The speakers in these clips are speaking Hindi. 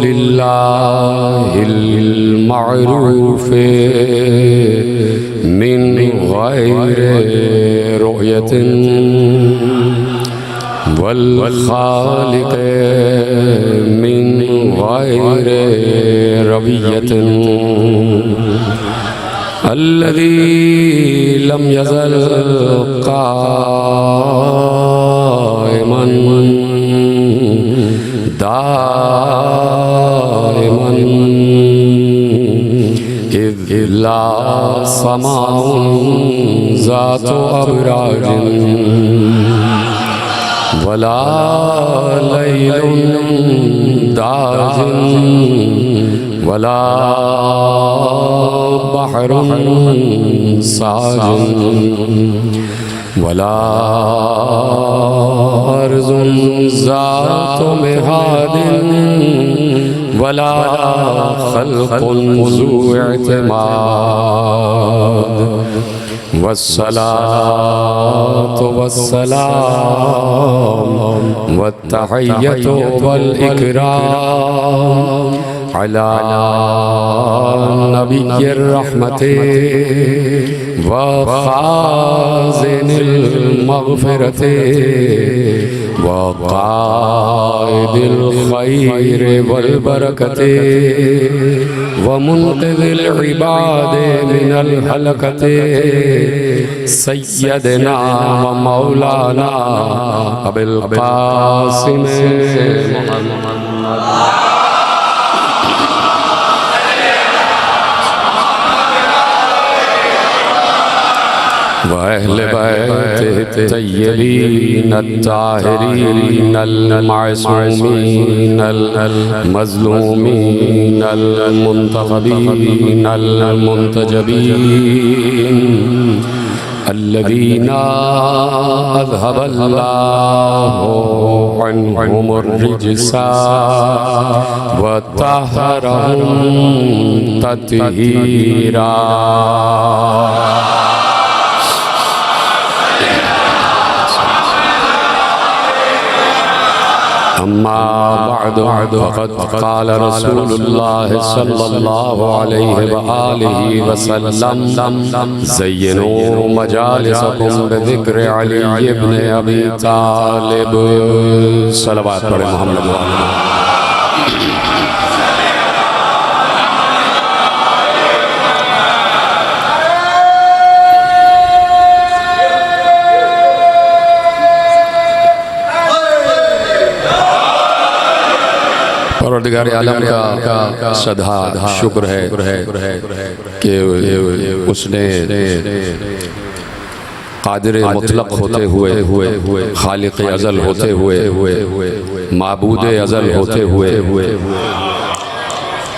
लिल्लाहिल मअरूफ़ मिन गैरि रुयतिन वल खालिक़ मिन गैरि रवियतिन अल्लज़ी लम यज़ल क़ाइमन दाइमन इज़्ला समाउन ज़ातु अबराजिन वला लैलुन दाजिन वला बहरुन साजिन वला अर्ज़ुन ज़ातु मिहादिन वला खल्क़ुन ज़ू इअ्तिमाद वस्सलातु वस्सलाम वत्तहिय्यतु वल इकराम अला नबिय्यिर रहमति व खाज़िनिल मग़फ़िरति व क़ाइदिल ख़ैर वल बरकति व मुन्क़िज़िल इबादि मिनल हलकति सय्यदना व मौलाना अबुल क़ासिम मुहम्मद व अहले बैत तय्यबीन अत्ताहिरीन अल-मासूमीन अल-मज़लूमीन अल-मुंतखबीन अल-मुंतजबीन अल्लज़ीना अज़हबल्लाहु अन्हुमुर रिज्सा व तहहरहुम तत्हीरा। अम्मा बअदु फ़क़द क़ाल रसूलुल्लाह सल्लल्लाहु अलैहि व आलिहि वसल्लम ज़य्यिनू मजालिसकुम बिज़िक्रि अली इब्न अबी तालिब। सलवात पढ़े मोहम्मद। परवरदिगार आलम का सदा शुक्र है कि उसने कादिर मुतलक होते हुए खालिक अज़ल होते हुए माबूद अज़ल होते हुए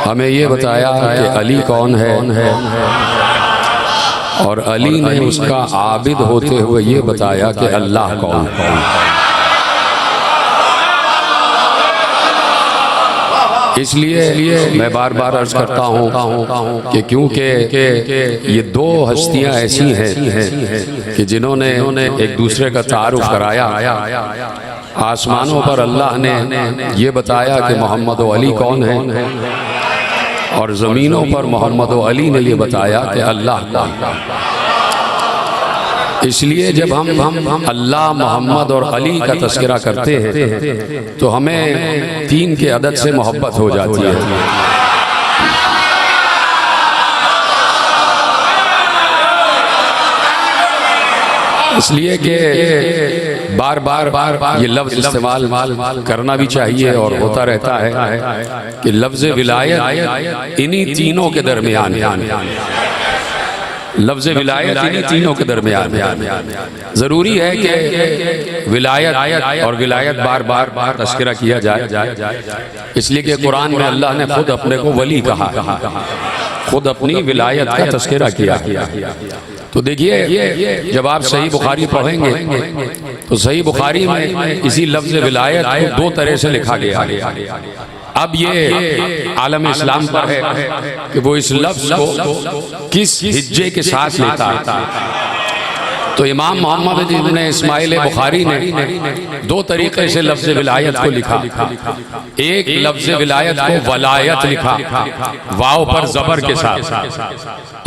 हमें ये बताया कि अली कौन है और अली ने उसका आबिद होते हुए ये बताया कि अल्लाह कौन है। इसलिए मैं बार बार अर्ज करता हूँ कि क्योंकि ये दो हस्तियाँ ऐसी हैं कि जिन्होंने एक दूसरे का तारुफ कराया। आसमानों पर अल्लाह ने ये बताया कि मोहम्मद अली कौन है और ज़मीनों पर मोहम्मद अली ने ये बताया कि अल्लाह कौन है। इसलिए जब हम अल्लाह मोहम्मद और अली का तज़किरा करते हैं तो हमें तीन के अदद से मोहब्बत हो जाती है। इसलिए कि बार बार ये लफ्ज़ इस्तेमाल करना भी चाहिए और होता रहता है कि लफ्ज़ विलायत इन्हीं तीनों के दरमियान लफ्ज़ विलायत इन्हीं तीनों के दरमियान ज़रूरी है कि विलायत और विलायत बार बार तज़किरा किया जाए। इसलिए कि कुरान में अल्लाह ने खुद अपने को वली कहा, खुद अपनी विलायत का तज़किरा किया। तो देखिए जब आप सही बुखारी पढ़ेंगे तो सही बुखारी में इसी लफ्ज़ विलायत को दो तरह से लिखा गया। अब ये आलम इस्लाम पर है कि वो इस लफ्ज़ को किस हिज्जे के साथ लेता है। तो इमाम मोहम्मद इब्ने इस्माइल बुखारी ने दो तरीके से लफ्ज़ विलायत को लिखा। एक लफ्ज़ विलायत को वलायत लिखा वाव पर ज़बर के साथ,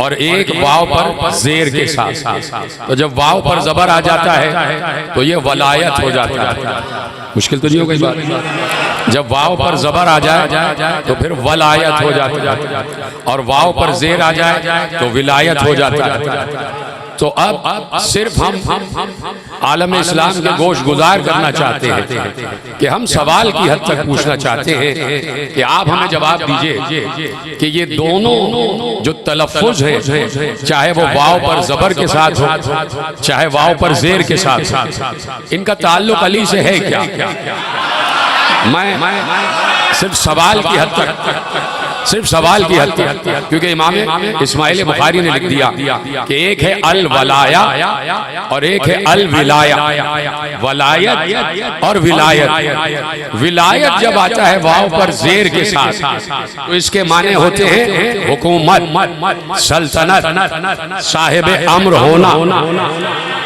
और एक वाव पर ज़ेर के साथ। तो जब वाव पर ज़बर आ जाता है तो ये वलायत हो जाता है। मुश्किल तो नहीं हो गई बात। जब वाव पर ज़बर आ जाए तो फिर वलायत हो जाती है, और वाव पर ज़ेर आ जाए तो विलायत हो जाता है। तो अब सिर्फ हम आलम इस्लाम के गोश गुजार करना चाहते हैं कि हम सवाल की हद तक पूछना चाहते हैं कि आप हमें जवाब दीजिए कि ये दोनों जो तलफ़्फ़ुज़ है, चाहे वो वाव पर ज़बर के साथ हो चाहे वाव पर ज़ेर के साथ, इनका ताल्लुक़ अली से है क्या? मैं सिर्फ सवाल की हद तक, सिर्फ सवाल की हद तक, क्योंकि इमाम इस्माइल बुखारी ने लिख दिया कि एक है अल वलाया और एक है अल विलाया। वलायत और विलायत। विलायत जब आता है वाव पर ज़ेर के साथ तो इसके माने होते हैं हुकूमत, सल्तनत, साहिब अम्र होना।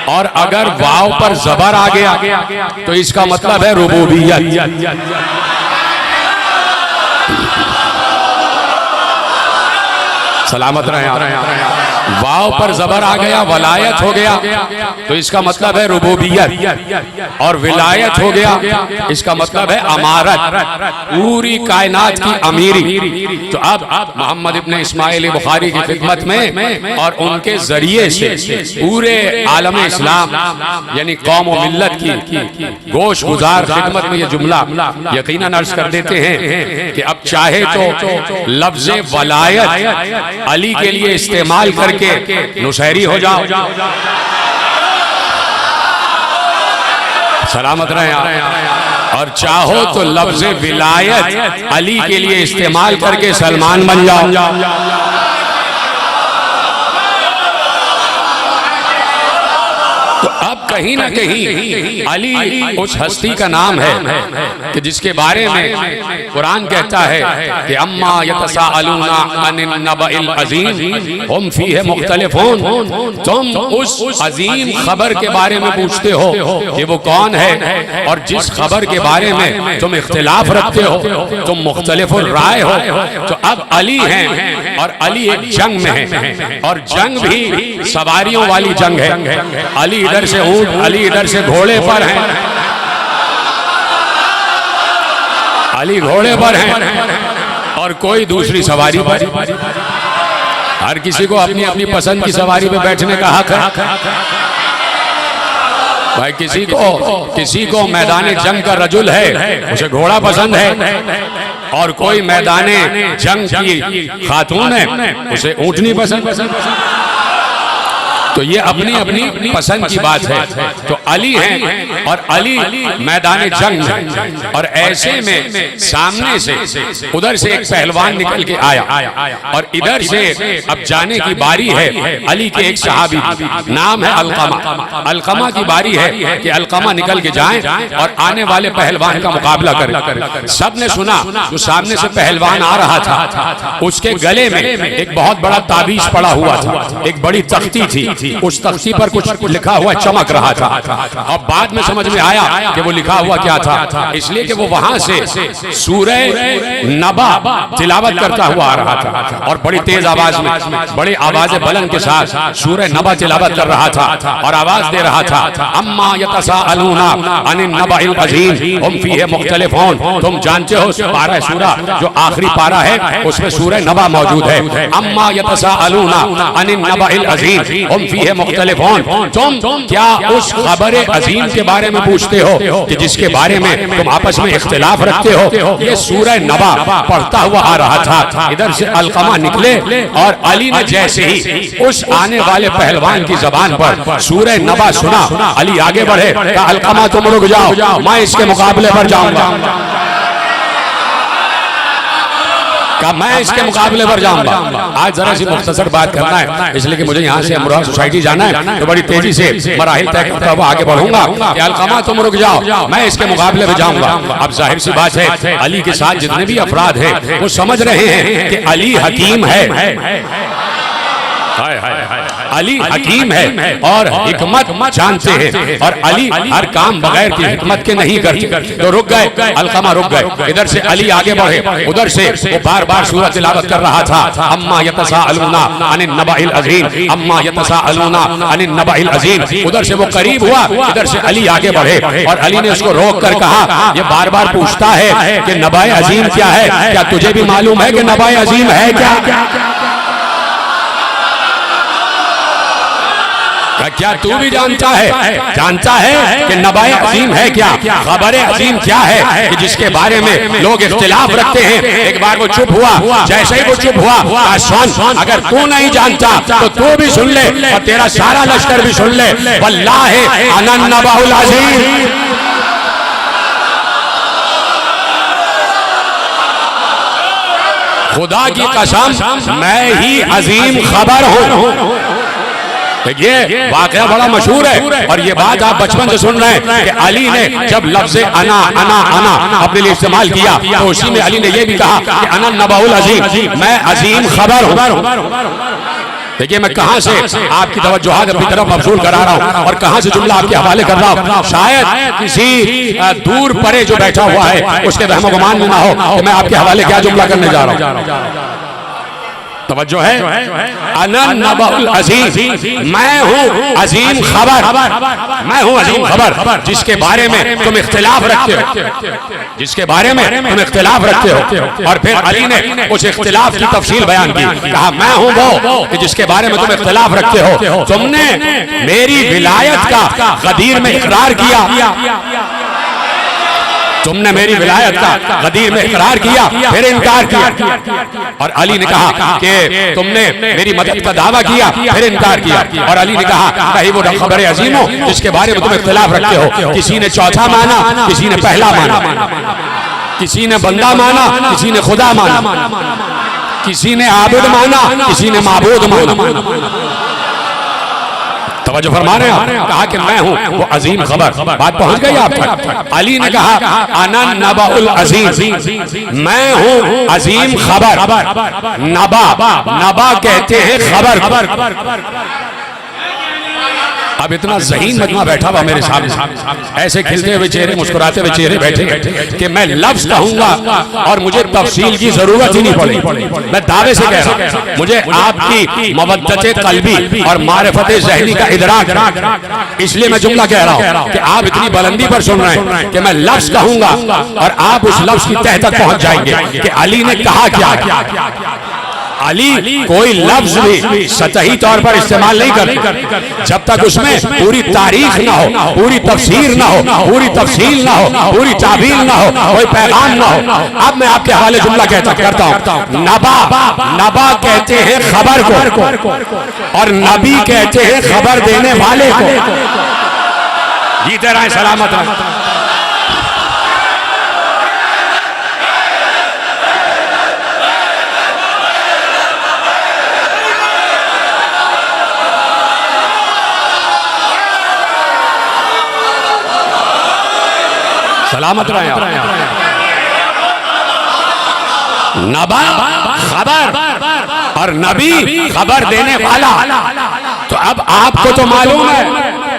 और अगर वाव पर ज़बर आ गया तो इसका मतलब है रुबूबियत। सलामत रहे। वाव पर ज़बर आ गया, वलायत हो गया तो इसका मतलब है रुबूबियत, और विलायत हो गया इसका मतलब है अमारत, पूरी कायनात की अमीरी। तो अब मोहम्मद इब्ने इस्माइल बुखारी की खिदमत में और उनके जरिए से पूरे आलम इस्लाम यानी कौम व मिल्लत की गोश गुजार खिदमत में ये जुमला यकीनन अर्ज कर देते हैं कि अब चाहे तो लफ्ज़ वलायत अली के लिए इस्तेमाल करके नुशहरी हो जाओ, सलामत रहे आप, और चाहो तो लफ्ज़ विलायत अली के लिए इस्तेमाल करके सलमान बन जाओ। तो अब कहीं ना कहीं अली उस हस्ती का नाम है कि जिसके बारे में कुरान कहता है कि अम्मा यतसाअलूना अनिन नबइल अज़ीम हुम फीहि मुख्तलिफून। तुम उस अजीम खबर के बारे में पूछते हो कि वो कौन है, और जिस खबर के बारे में तुम इख्तिलाफ रखते हो, तुम मुख्तलिफुल राय हो। तो अब अली हैं और अली एक जंग में है, और जंग भी सवारियों वाली जंग है। अली इधर से ऊंट, अली इधर से घोड़े पर हैं, अली घोड़े पर हैं और कोई दूसरी सवारी पर। हर किसी को अपनी अपनी पसंद की सवारी पे बैठने का हक है भाई। किसी को मैदान जंग का रजुल है, उसे घोड़ा पसंद है, और कोई मैदान जंग की खातून है, उसे ऊँटनी पसंद। तो ये अपनी अपनी पसंद की बात है। तो अली हैं और अली मैदान जंग है, और ऐसे में सामने से उधर से एक पहलवान निकल के आया, और इधर से अब जाने की बारी है अली के एक सहाबी, नाम है अलकमा। अलकमा की बारी है कि अलकमा निकल के जाएं और आने वाले पहलवान का मुकाबला करें। सबने सुना जो सामने से पहलवान आ रहा था उसके गले में एक बहुत बड़ा ताबीज पड़ा हुआ था, एक बड़ी तख्ती थी, उस तख्ती पर कुछ लिखा हुआ चमक रहा था। और बाद में समझ में आया कि वो लिखा हुआ क्या था, इसलिए कि वो वहां से सूरह नबा तिलावत करता हुआ आ रहा था, और बड़ी तेज आवाज में, बड़ी आवाज बुलंद के साथ सूरह नबा तिलावत कर रहा था और आवाज दे रहा था, अम्मा यतसाअलूना अनिन नबइल अज़ीम हुम फीहि मुख्तलिफून। तुम जानते हो पारा सूरा जो आखिरी पारा है उसमें सूरह नबा मौजूद है। अम्मा यतसाअलूना अनिन नबइल अज़ीम हुम फीहि मुख्तलिफून। तुम क्या उस खबर अजीम के बारे में पूछते हो कि जिसके बारे में तुम आपस में इख्तिलाफ रखते हो। ये सूरह नबा पढ़ता हुआ आ रहा था, इधर से अलकमा निकले और अली ने जैसे ही उस आने वाले पहलवान की जबान पर सूरह नबा सुना, अली आगे बढ़े, कहा अलकमा तुम रुक जाओ, मैं इसके मुकाबले पर जाऊंगा, कहा मैं इसके मुकाबले पर जाऊंगा। आज जरा सी मुख्तसर बात करना है, इसलिए कि मुझे यहाँ से अमरोहा सोसाइटी जाना है, तो बड़ी तेजी से मराहिल तय करता हुआ आगे बढ़ूंगा कि अलकमा तुम रुक जाओ, मैं इसके मुकाबले में जाऊंगा। अब जाहिर सी बात है अली के साथ जितने भी अफराद हैं वो समझ रहे हैं कि अली हकीम है, अली हकीम है और हिकमत जानते हैं, और अली हर काम बगैर की हिकमत के नहीं करते। तो रुक गए, अलकमा रुक गए। इधर से अली आगे बढ़े, उधर से वो बार बार सूरत तिलावत कर रहा था, अम्मा यतसाअलूना अनिन नबाइल अज़ीम, अम्मा यतसाअलूना अनिन नबाइल अज़ीम। उधर से वो करीब हुआ, इधर से अली आगे बढ़े, और अली ने उसको रोक कर कहा, ये बार बार पूछता है कि नबाए अज़ीम क्या है, क्या तुझे भी मालूम है कि नबाए अज़ीम है क्या? क्या तू भी जानता है कि नबाए अजीम है क्या, खबर अजीम क्या है, कि जिसके बारे में लोग इख्तिलाफ रखते हैं। एक बार वो चुप हुआ, जैसे ही वो चुप हुआ, सुन, अगर तू नहीं जानता तो तू भी सुन ले और तेरा सारा लश्कर भी सुन ले, वल्लाहि अना नबाउल अजीम। खुदा की कसम मैं ही अजीम खबर हूँ। ये वाकया बड़ा मशहूर है, और ये बात आप बचपन से सुन रहे हैं कि अली ने जब लफ्ज़ अना अना अना अपने लिए इस्तेमाल किया, तो उसी में अली ने ये भी कहा कि अना नबाउल अजीम, मैं अजीम खबर हूँ। देखिए मैं कहां से आपकी तवज्जो अपनी तरफ मबसूल करा रहा हूं और कहां से जुमला आपके हवाले कर रहा हूं। शायद किसी दूर परे जो बैठा हुआ है उसके रहमो गुमान में ना हो कि मैं आपके हवाले क्या जुमला करने जा रहा हूं। तवज्जो है, अना नबाउल अजीम, मैं हूँ अजीम खबर, मैं हूँ अजीम खबर जिसके बारे में तुम इख्तिलाफ रखते हो, जिसके बारे में तुम इख्तिलाफ रखते हो। और फिर अली ने उस इख्तिलाफ की तफसील बयान की, कहा मैं हूँ वो जिसके बारे में तुम इख्तिलाफ रखते हो। तुमने मेरी विलायत का गदीर में इकरार किया, तुमने मेरी विलायत का गदीर में इकरार किया, फिर इनकार किया। और अली ने कहा कि तुमने मेरी मदद का दावा किया, फिर इनकार किया। और अली ने कहा कहीं वो खबर अजीम हो जिसके बारे में तुम इख्तिलाफ रखते हो। किसी ने चौथा माना, किसी ने पहला माना, किसी ने बंदा माना, किसी ने खुदा माना, किसी ने आबिद माना, किसी ने माबूद माना। तवज्जो फरमा रहे हैं, कहा कि मैं हूं वो अजीम खबर। बात पहुंच गई आप तक। अली ने कहा अना नबाउल अजीम, मैं हूं अजीम खबर। नबा कहते हैं खबर। अब इतना ज़हीन मजमा बैठा हुआ मेरे सामने, ऐसे खिलते हुए चेहरे, मुस्कुराते हुए चेहरे बैठे कि मैं लफ्ज कहूंगा और मुझे तफसील की जरूरत ही नहीं पड़ेगी। मैं दावे से कह रहा हूं, मुझे आपकी मवद्दत कल्बी और मारिफत ज़हनी का इदराक, इसलिए मैं जुमला कह रहा हूं कि आप इतनी बुलंदी पर सुन रहे हैं कि मैं लफ्ज कहूंगा और आप उस लफ्ज की तह तक पहुंच जाएंगे कि अली ने कहा क्या। अली कोई लफ्ज भी सतही तौर पर इस्तेमाल नहीं करते जब तक उसमें पूरी तारीख ना हो, पूरी तफसीर ना हो, पूरी तफसील ना हो, पूरी ताबीर ना हो, कोई पैगाम ना हो। अब मैं आपके हवाले जुमला करता हूँ। नबा कहते हैं खबर को, और नबी कहते हैं खबर देने वाले को। जीते रहे, सलामत रहे। सलामत रहे। नबा खबर और नबी खबर देने वाला। तो अब आपको तो मालूम है,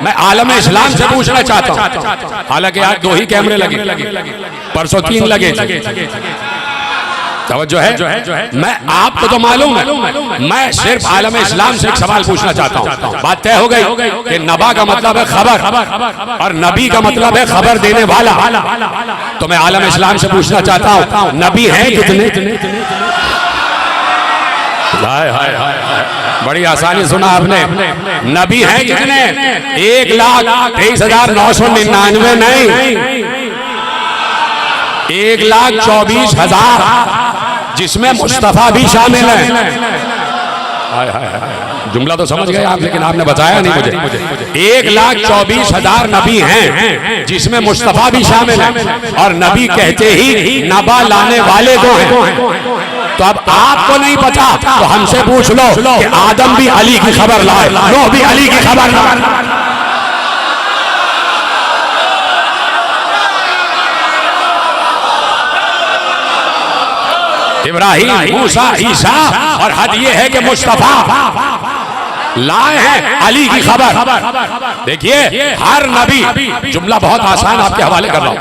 मैं आलम इस्लाम से पूछना चाहता हूं, हालांकि आज 2 ही कैमरे लगे, परसों 3 लगे। तवज्जो है, मैं आपको तो मालूम है, मैं सिर्फ आलम इस्लाम से एक सवाल पूछना चाहता हूँ। बात तय हो गई कि नबा का मतलब है खबर और नबी का मतलब है खबर देने वाला। तो मैं आलम इस्लाम से पूछना चाहता हूँ, नबी हैं कितने? बड़ी आसानी सुना आपने। नबी हैं कितने? 1,23,999 नहीं, 1,24,000, जिसमें मुस्तफा भी शामिल है। जुमला तो समझ गए आप, लेकिन आपने बताया नहीं मुझे। 1,24,000 नबी हैं जिसमें मुस्तफा भी शामिल है, और नबी कहते ही नबा लाने वाले को हैं। तो अब आपको नहीं पता तो हमसे पूछ लो कि आदम भी अली की खबर लाए, नूह भी अली की खबर लाए। इब्राहीम, मूसा, ईसा, और हद ये है कि मुस्तफा लाए हैं अली की खबर। देखिए हर नबी, जुमला बहुत आसान आपके हवाले कर रहा हूं,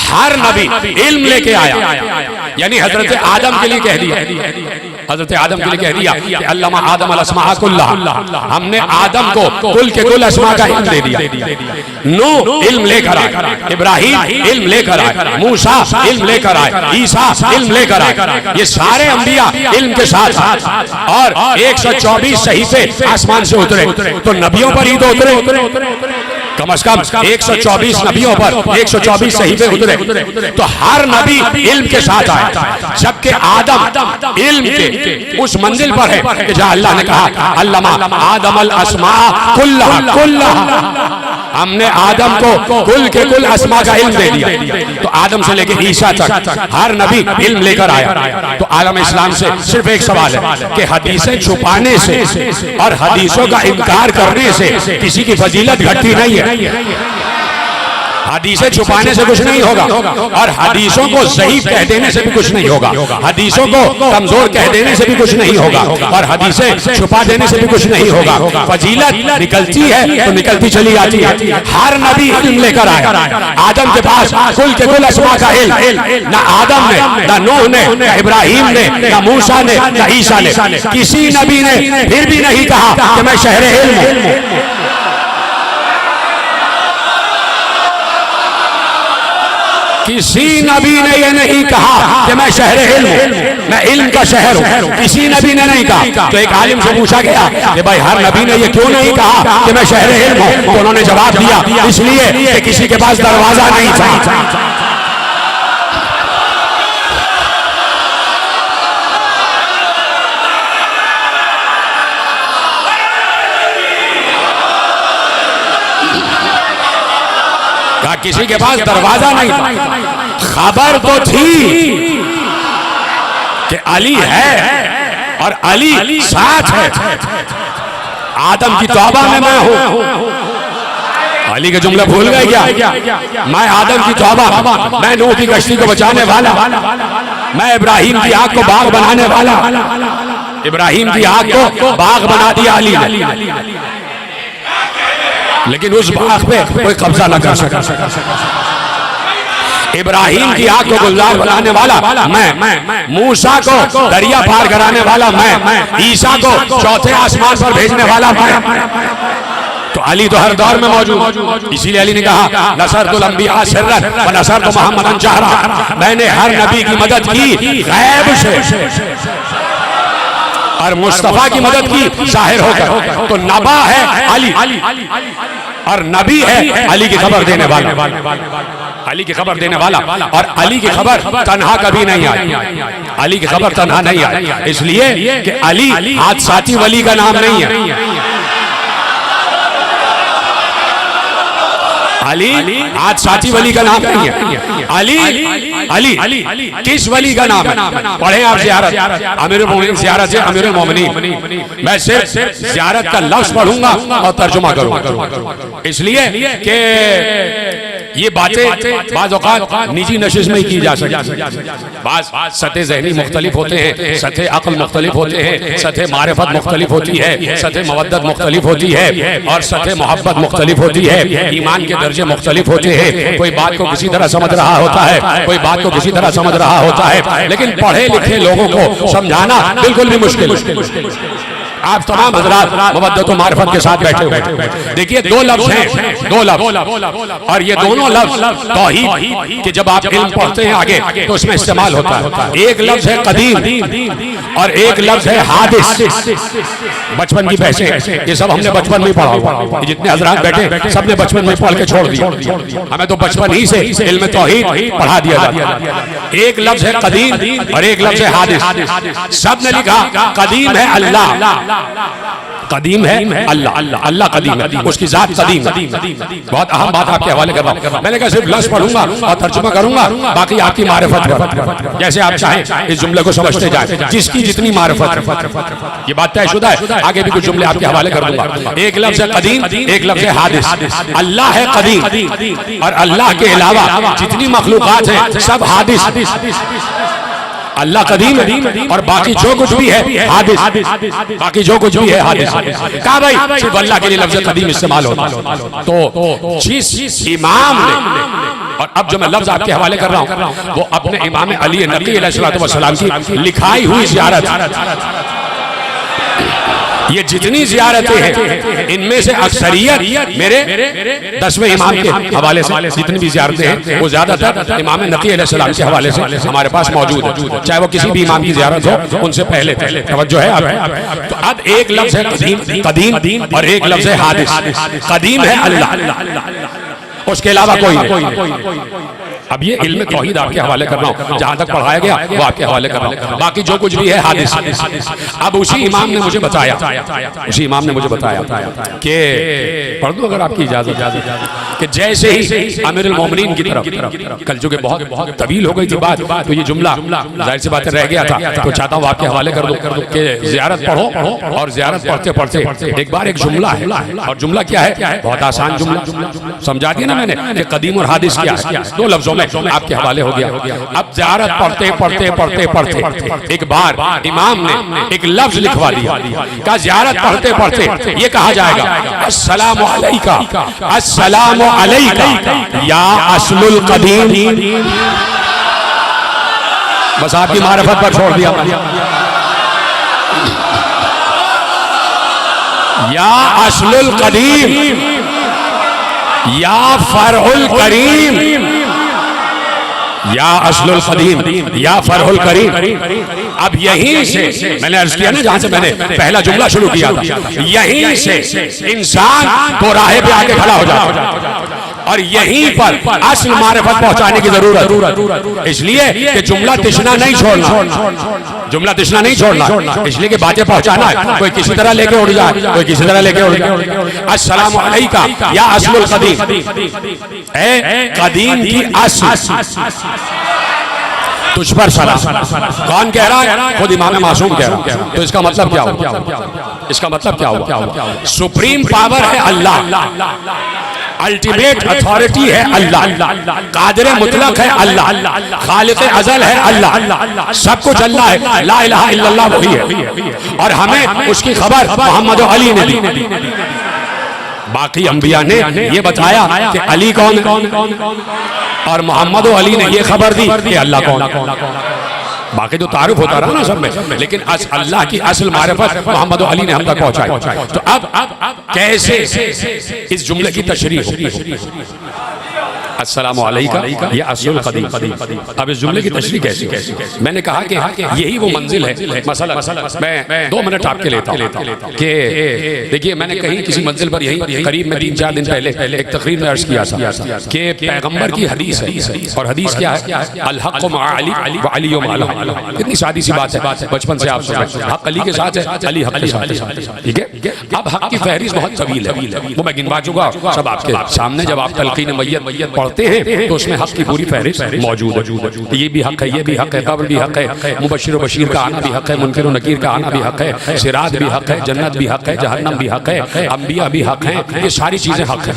हर नबी इल्म लेके आया, यानी हजरत आदम के लिए कह दिया, हजरत आदम के लिए कह दिया कि अल्लामा आदम अल अस्मा कुल्लहा, हमने आदम को कुल के कुल अस्मा का इल्म दे दिया। नूह इल्म लेकर आए, इब्राहिम इल्म लेकर आए, मूसा इल्म लेकर आए, ईसा इल्म लेकर आए, ये सारे अंबिया इल्म के साथ, और 124 सहीफे आसमान से उतरे, तो नबियों पर ही तो उतरे, कम से कम 124 नबियों पर 124 सहीफे उतरे, तो हर नबी इल्म के साथ आए। जबकि आदम इल्म के उस मंजिल पर है कि जहां अल्लाह ने कहा अल्लामा आदम अल अस्मा कुल्लहा, हमने आदम को कुल के कुल अस्मा का इल्म दे दिया। तो आदम से लेकर ईसा तक हर नबी इल्म लेकर आया। तो आलम इस्लाम से सिर्फ एक सवाल है कि हदीसें छुपाने से और हदीसों का इनकार करने से किसी की फजीलत घटती नहीं है। हदीसें छुपाने से कुछ नहीं होगा, और हदीसों को ज़ईफ कह देने से भी कुछ नहीं होगा, हदीसों को कमजोर कह देने से भी कुछ नहीं होगा, और हदीसें छुपा देने से भी कुछ नहीं होगा। फजीलत निकलती है तो निकलती चली आती है। हर नबी इल्म लेकर आया। आदम के पास कुल के कुल अस्मा का इल्म, ना आदम ने, ना नूह ने, ना इब्राहिम ने, ना मूसा ने, ना ईसा ने, किसी नबी ने फिर भी नहीं कहा कि मैं शहरे इल्म हूं। किसी नबी ने यह नहीं कहा कि मैं शहरे इल्म हूं, मैं इल्म का शहर हूं, किसी नबी ने नहीं कहा। तो एक आलिम से पूछा गया कि भाई हर नबी ने यह क्यों नहीं कहा कि मैं शहरे इल्म हूं? तो उन्होंने जवाब दिया इसलिए कि किसी के पास दरवाजा नहीं था। किसी के पास दरवाजा नहीं था, खबर तो थी कि अली है और अली साथ है। आदम की तौबा में मैं हूं। अली के जुमला भूल गए क्या? मैं आदम की तौबा, मैं नूह की कश्ती को बचाने वाला, मैं इब्राहिम की आग को बाग बनाने वाला। इब्राहिम की आग को बाग बना दिया अली ने, लेकिन उस बाग पे कोई कब्जा न कर सका। इब्राहिम की आग को गुलजार बनाने वाला मैं, मूसा को दरिया पार कराने वाला मैं, ईसा को चौथे आसमान पर भेजने वाला मैं। तो अली तो हर दौर में मौजूद। इसीलिए अली ने कहा नसरतुल अंबिया सिर्रन व नसरतु मुहम्मदन जहरा, मैंने हर नबी की मदद की गैब से और मुस्तफा की मदद की जाहिर होकर। तो नबा है अली और नबी है अली की खबर देने वाला, अली की खबर देने वाला। और अली की खबर तन्हा कभी नहीं आई, अली की खबर तन्हा नहीं आई, इसलिए कि अली हादसाती वली का नाम नहीं है। अली आज साथी वली का नाम नहीं है। अली अली किस वली का नाम है? पढ़े आप ज़ियारत, अमीरुल मोमिनीन ज़ियारत है अमीरुल मोमिनीन। मैं सिर्फ ज़ियारत का लफ्ज़ पढ़ूंगा और तर्जुमा करूंगा, इसलिए कि ये बातें बाज़ औक़ात निजी नशिश में ही की जा सकती। बाज़ सतह ज़हनी मुख्तलिफ होते हैं, सतह अक़ल मुख्तलिफ होते हैं, सतह मारिफत मुख्तलिफ होती है, सतह मवद्दत मुख्तलिफ होती है, और सतह मोहब्बत मुख्तलिफ होती है, ईमान के दर्जे मुख्तलिफ होते हैं। कोई बात को किसी तरह समझ रहा होता है, कोई बात को किसी तरह समझ रहा होता है, लेकिन पढ़े लिखे लोगों को समझाना बिल्कुल भी मुश्किल। आप तमाम हज़रात मवद्दत व मारिफत के साथ बैठे हुए, देखिए दो लफ्ज़ हैं, दो लफ्ज़, और ये दोनों लफ्ज़ तौहीद कि जब आप इल्म पढ़ते हैं आगे तो उसमें इस्तेमाल होता है। एक लफ्ज़ है कदीम और एक लफ्ज़ है हादिस। बचपन की बहसें, ये सब हमने बचपन में पढ़ा हुआ, जितने हज़रात बैठे सबने बचपन में पढ़ के छोड़ दिया। हमें तो बचपन ही से इल्म तौहीद पढ़ा दिया जाता। एक लफ्ज़ है कदीम और एक लफ्ज़ है हादिस। सब ने लिखा कदीम है अल्लाह, कदीम है अल्लाह, अल्लाह कदीम है, उसकी जात कदीम है। बहुत अहम बात आपके हवाले कर रहा हूं। मैंने कहा सिर्फ लफ्ज़ पढ़ूंगा और तर्जुमा करूंगा, बाकी आपकी मारिफत पर जैसे आप चाहें इस जुमले को समझते जाए, जिसकी जितनी मारिफत। ये बात तयशुदा है, आगे भी कुछ जुमले आपके हवाले कर दूंगा। एक लफ्ज़ है कदीम, एक लफ्ज़ है हादिस। अल्लाह है कदीम और अल्लाह के अलावा जितनी मखलूकात है सब हादिस। अल्लाह कदीम है और बाकी जो कुछ भी है हादिस, बाकी जो कुछ भी है हादिस। कहा भाई सिर्फ अल्लाह के लिए लफ्ज़ कदीम इस्तेमाल होता है। तो जिस इमाम ने, और अब जो मैं लफ्ज़ आपके हवाले कर रहा हूँ वो अपने इमाम अली नकी अलैहिस्सलाम की लिखाई हुई ज़ियारत, ये जितनी ज़ियारतें हैं इनमें से अक्सरियत मेरे 10वें इमाम के हवाले से जितनी भी ज़ियारतें हैं वो ज़्यादातर इमाम नकी अलैहिस्सलाम के हवाले से हमारे पास मौजूद है, चाहे वो किसी भी इमाम की ज़ियारत हो उनसे पहले। तवज्जो है आप। तो अब एक लफ्ज़ है कदीम और एक लफ्ज़ है हादिस। कदीम है अल्लाह, उसके अलावा कोई नहीं। अब ये इल्म तौहीद आपके हवाले कर रहा हूँ, जहां तक पढ़ाया गया वो आपके हवाले कर रहा हूँ, बाकी जो कुछ भी है हादिस। अब उसी इमाम ने मुझे बताया कि पढ़ दूं अगर आपकी इजाजत, कि जैसे ही अमीरुल मोमिनीन की तरफ कल चूंकि बहुत तवील हो गई थी बात, तो ये जुमला जाहिर सी बात रह गया था, तो चाहता हूँ आपके हवाले कर दूं कि ज़ियारत पढ़ो और ज़ियारत पढ़ते पढ़ते एक बार एक जुमला है, और जुमला क्या है, बहुत आसान जुमला समझा दिया ना मैंने कि कदीम और हादिस क्या है, दो लफ्जों में आपके हवाले हो गया। अब ज़ियारत पढ़ते एक बार इमाम ने एक लफ्ज लिखवा दिया, कहा ज़ियारत पढ़ते पढ़ते ये कहा जाएगा अस्सलामु अलैका, अस्सलामु अलैका या अस्लुल कदीम। बस आपकी मारिफत पर छोड़ दिया। या अस्लुल कदीम या फरउल करीम, या अस्लुल कदीम या फरहुल करीम। अब यहीं से मैंने अर्ज किया ना, जहां से मैंने पहला जुमला शुरू किया था, यहीं से इंसान तो राहे पे आके खड़ा हो जाता है और यहीं पर असल मारिफत पहुंचाने की जरूरत, इसलिए कि जुमला तिश्ना नहीं छोड़ना, जुमला तिश्ना नहीं छोड़ना, इसलिए कि बातें पहुंचाना है। कोई किसी तरह लेके उड़ जाए, कोई किसी तरह लेके उड़ जाए। अस्सलामु अलैका या अस्लुल कदीम, ए कदीम की असल तुझ पर सलाम। कौन कह रहा है? खुद इमाम मासूम कह रहा है। तो इसका मतलब क्या हुआ? इसका मतलब क्या हुआ? सुप्रीम पावर है अल्लाह, अल्टीमेट अथॉरिटी है अल्लाह, कादिर मुतलक है अल्लाह, खालिक अज़ल है अल्लाह, सब कुछ अल्लाह है, ला इलाहा इल्लल्लाह वही है। और हमें उसकी खबर मोहम्मद अली ने दी। बाकी अंबिया ने ये बताया कि अली कौन और मोहम्मद अली ने ये खबर दी कि अल्लाह कौन। बाकी तो तारुफ होता रहा ना सब में, लेकिन अल्लाह की असल मारिफत मोहम्मद अली ने हम तक पहुंचाई। तो अब कैसे इस जुमले की तशरीह होगी? अस्सलामु अलैका या अस्लुल कदीम। अब इस जुमले की तशरीह कैसी? मैंने कहा कि यही वो मंजिल है। मसला मैं 2 मिनट आपके लेता हूं कि देखिए, मैंने कहीं किसी मंजिल पर यही करीब में 3-4 दिन पहले एक तकरीर में अर्ज किया था कि पैगंबर की हदीस है, और हदीस क्या है? अल हक़्क़ु मअ अली व अली मअ। कितनी सादी सी बात है, बचपन से आप सुन रहे हैं। हक़ अली के साथ है, अली हक़ के साथ है। ठीक है। अब हक़ की फहरिस्त बहुत तवील है, वो मैं गिनवा चुका सब आपके सामने। जब आप तलक़ीन मय्यत पढ़ते हैं तो उसमें हक़ की पूरी फहरिस्त मौजूद है। ये भी हक़ है, ये भी हक़ है, कब्र भी हक़ है, मुबश्शिर व बशीर का आना भी हक़ है, मुनकिर व नकीर का आना भी हक़ है, सिरात भी हक़ है, जन्नत भी हक़ है, जहन्नम भी हक़ है, अंबिया भी हक़ है। ये सारी चीजें हक़ है,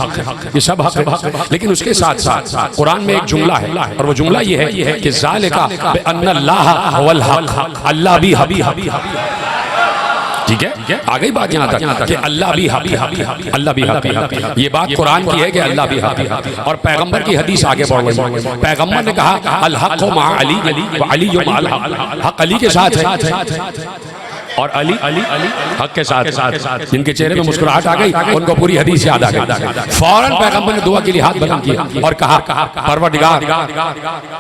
ये सब हक़ है। लेकिन उसके साथ साथ कुरान में एक जुमला है, और वो जुमला ये है कि ज़ालिका बिअन्नल्लाह हुवल हक़, अल्लाह भी हक़। ठीक है, आ गई बात यहाँ तक कि अल्लाह भी हक़, अल्लाह भी हक़। ये बात कुरान की है कि अल्लाह भी हक़, और पैगंबर की हदीस आगे बढ़ गई। पैगंबर ने कहा अल हक़्क़ु मअ अली व अली मअल हक़, हक़ अली के साथ है और अली हक़ के साथ। जिनके चेहरे में मुस्कुराहट आ गई उनको पूरी हदीस याद आ गई। फौरन पैगंबर ने दुआ के लिए हाथ बुलंद किया और कहा परवरदिगार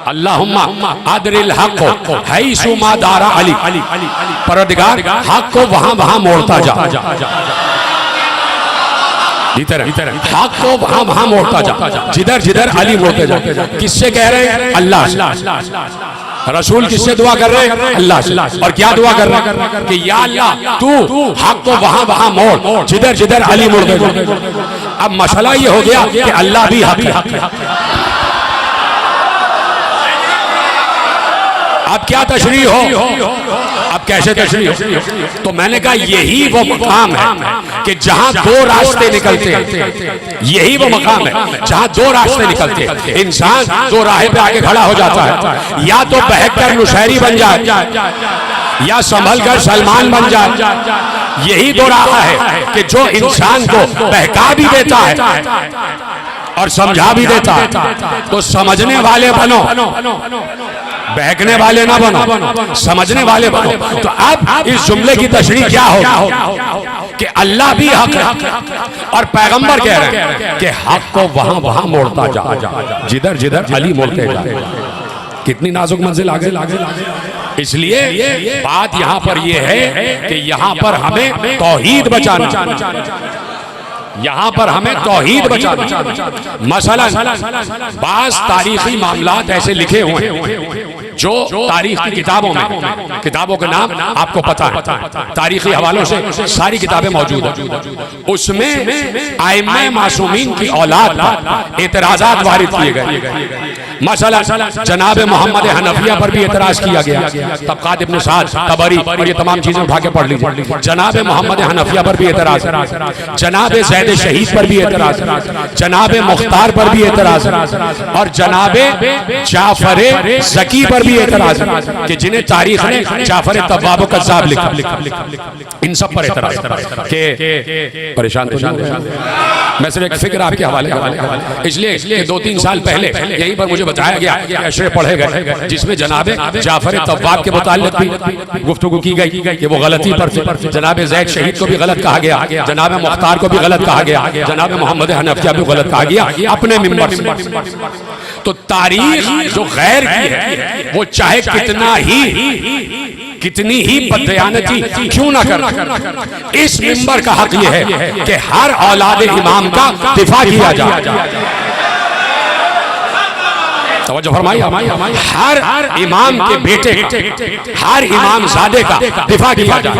अल्लाहुम्मा अदरिल हक़्क़ हैसु मा दारा अली, परवरदिगार हक़ को वहां मोड़ता जा, हक़ को वहां मोड़ता जा, जिधर जिधर अली मोड़ते जा। किससे कह रहे हैं? अल्लाह। रसूल किससे दुआ कर रहे हैं? अल्लाह से। और क्या दुआ कर रहे हैं? कि या अल्लाह तू हक़ को वहां मोड़, जिधर जिधर अली मोड़ दे। अब मसला ये हो गया कि अल्लाह भी हक़ है। अब क्या तशरीह हो, अब कैसे तशरीह हो? तो मैंने कहा यही वो मकाम है कि जहां दो रास्ते निकलते हैं, यही वो मकाम है जहां दो रास्ते निकलते हैं। इंसान दो राह पे आके खड़ा हो जाता है, या तो बहक कर नुशैरी बन जाए या संभल कर सलमान बन जाए। यही दो राह है कि जो इंसान को बहका भी देता है और समझा भी देता है। तो समझने वाले बनो, बहकने वाले ना बनो, समझने वाले बनो। तो अब इस जुमले की तशरीह क्या हो कि अल्लाह भी हक है और पैगंबर कह रहे हैं कि हक को वहां वहां मोड़ता जा जिधर जिधर अली मोड़ते जा। कितनी नाजुक मंजिल आगे। इसलिए बात यहां पर यह है कि यहां पर हमें तौहीद बचाना, यहां पर हमें तौहीद बचाना। मसलन बास तारीखी मामलात ऐसे लिखे हुए हैं जो तारीख की किताबों में, किताबों के नाम आपको पता है, तारीखी हवालों से सारी किताबें मौजूद हैं। उसमें आइम्मा मासूमीन की औलाद पर एतराजात वारिद किए गए। मसलन जनाब मोहम्मद हनफिया पर भी एतराज किया गया, तबकात इब्न साद, तबरी और ये तमाम चीजें उठा के पढ़ लीजिए। जनाब मोहम्मद हनफिया पर भी एतराज, जनाब ज़ैद शहीद पर भी एतराज, जनाब मुख्तार पर भी एतराज और जनाब जाफर ज़की पर भी एतराज कि जिन्हें तारीख ने जाफर तव्वाब कज़्ज़ाब लिखा। इन सब पर एतराज के परेशान तो मैं सिर्फ एक फिक्र आपके हवाले, इसलिए 2-3 साल पहले यहीं पर मुझे बताया गया कि अशरे पढ़े गए जिसमें जनाब जाफर तव्वाब के मुताल्लिक भी गुफ्तगू की गई कि वो गलती पर थे। जनाब ज़ैद शहीद को भी गलत कहा गया, जनाब मुख्तार को भी गलत कहा गया, जनाब मोहम्मद हनफिया भी गलत कहा गया अपने मिंबर से। तो तारीख जो गैर की है वो चाहे कितनी ही बददयानती क्यों ना कर, इस मिंबर का हक ये है कि हर औलाद इमाम का दिफा किया जाए। तवज्जो फरमाइए, हर इमाम के बेटे, हर इमाम ज़ादे का दिफा किया जाए।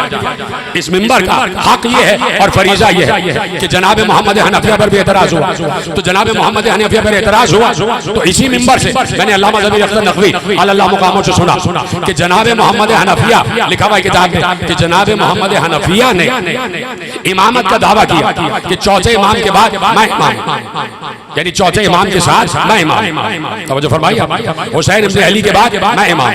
इस मिंबर का हक ये है और फरीजा ये है कि जनाब मोहम्मद हनफिया पर भी एतराज हुआ, तो जनाब मोहम्मद हनफिया पर एतराज हुआ तो इसी मिंबर से मैंने अल्लामा ज़बीर अख्तर नकवी अल्लाह मुकामों से सुना कि जनाब मोहम्मद हनफिया, लिखा हुआ किताब में कि जनाब मोहम्मद हनफिया ने इमामत का दावा किया कि चौथे इमाम के बाद मैं इमाम, यानी चौथे इमाम के साथ मैं इमाम। तवज्जो फरमाइए, हुसैन इब्न अली के बाद मैं इमाम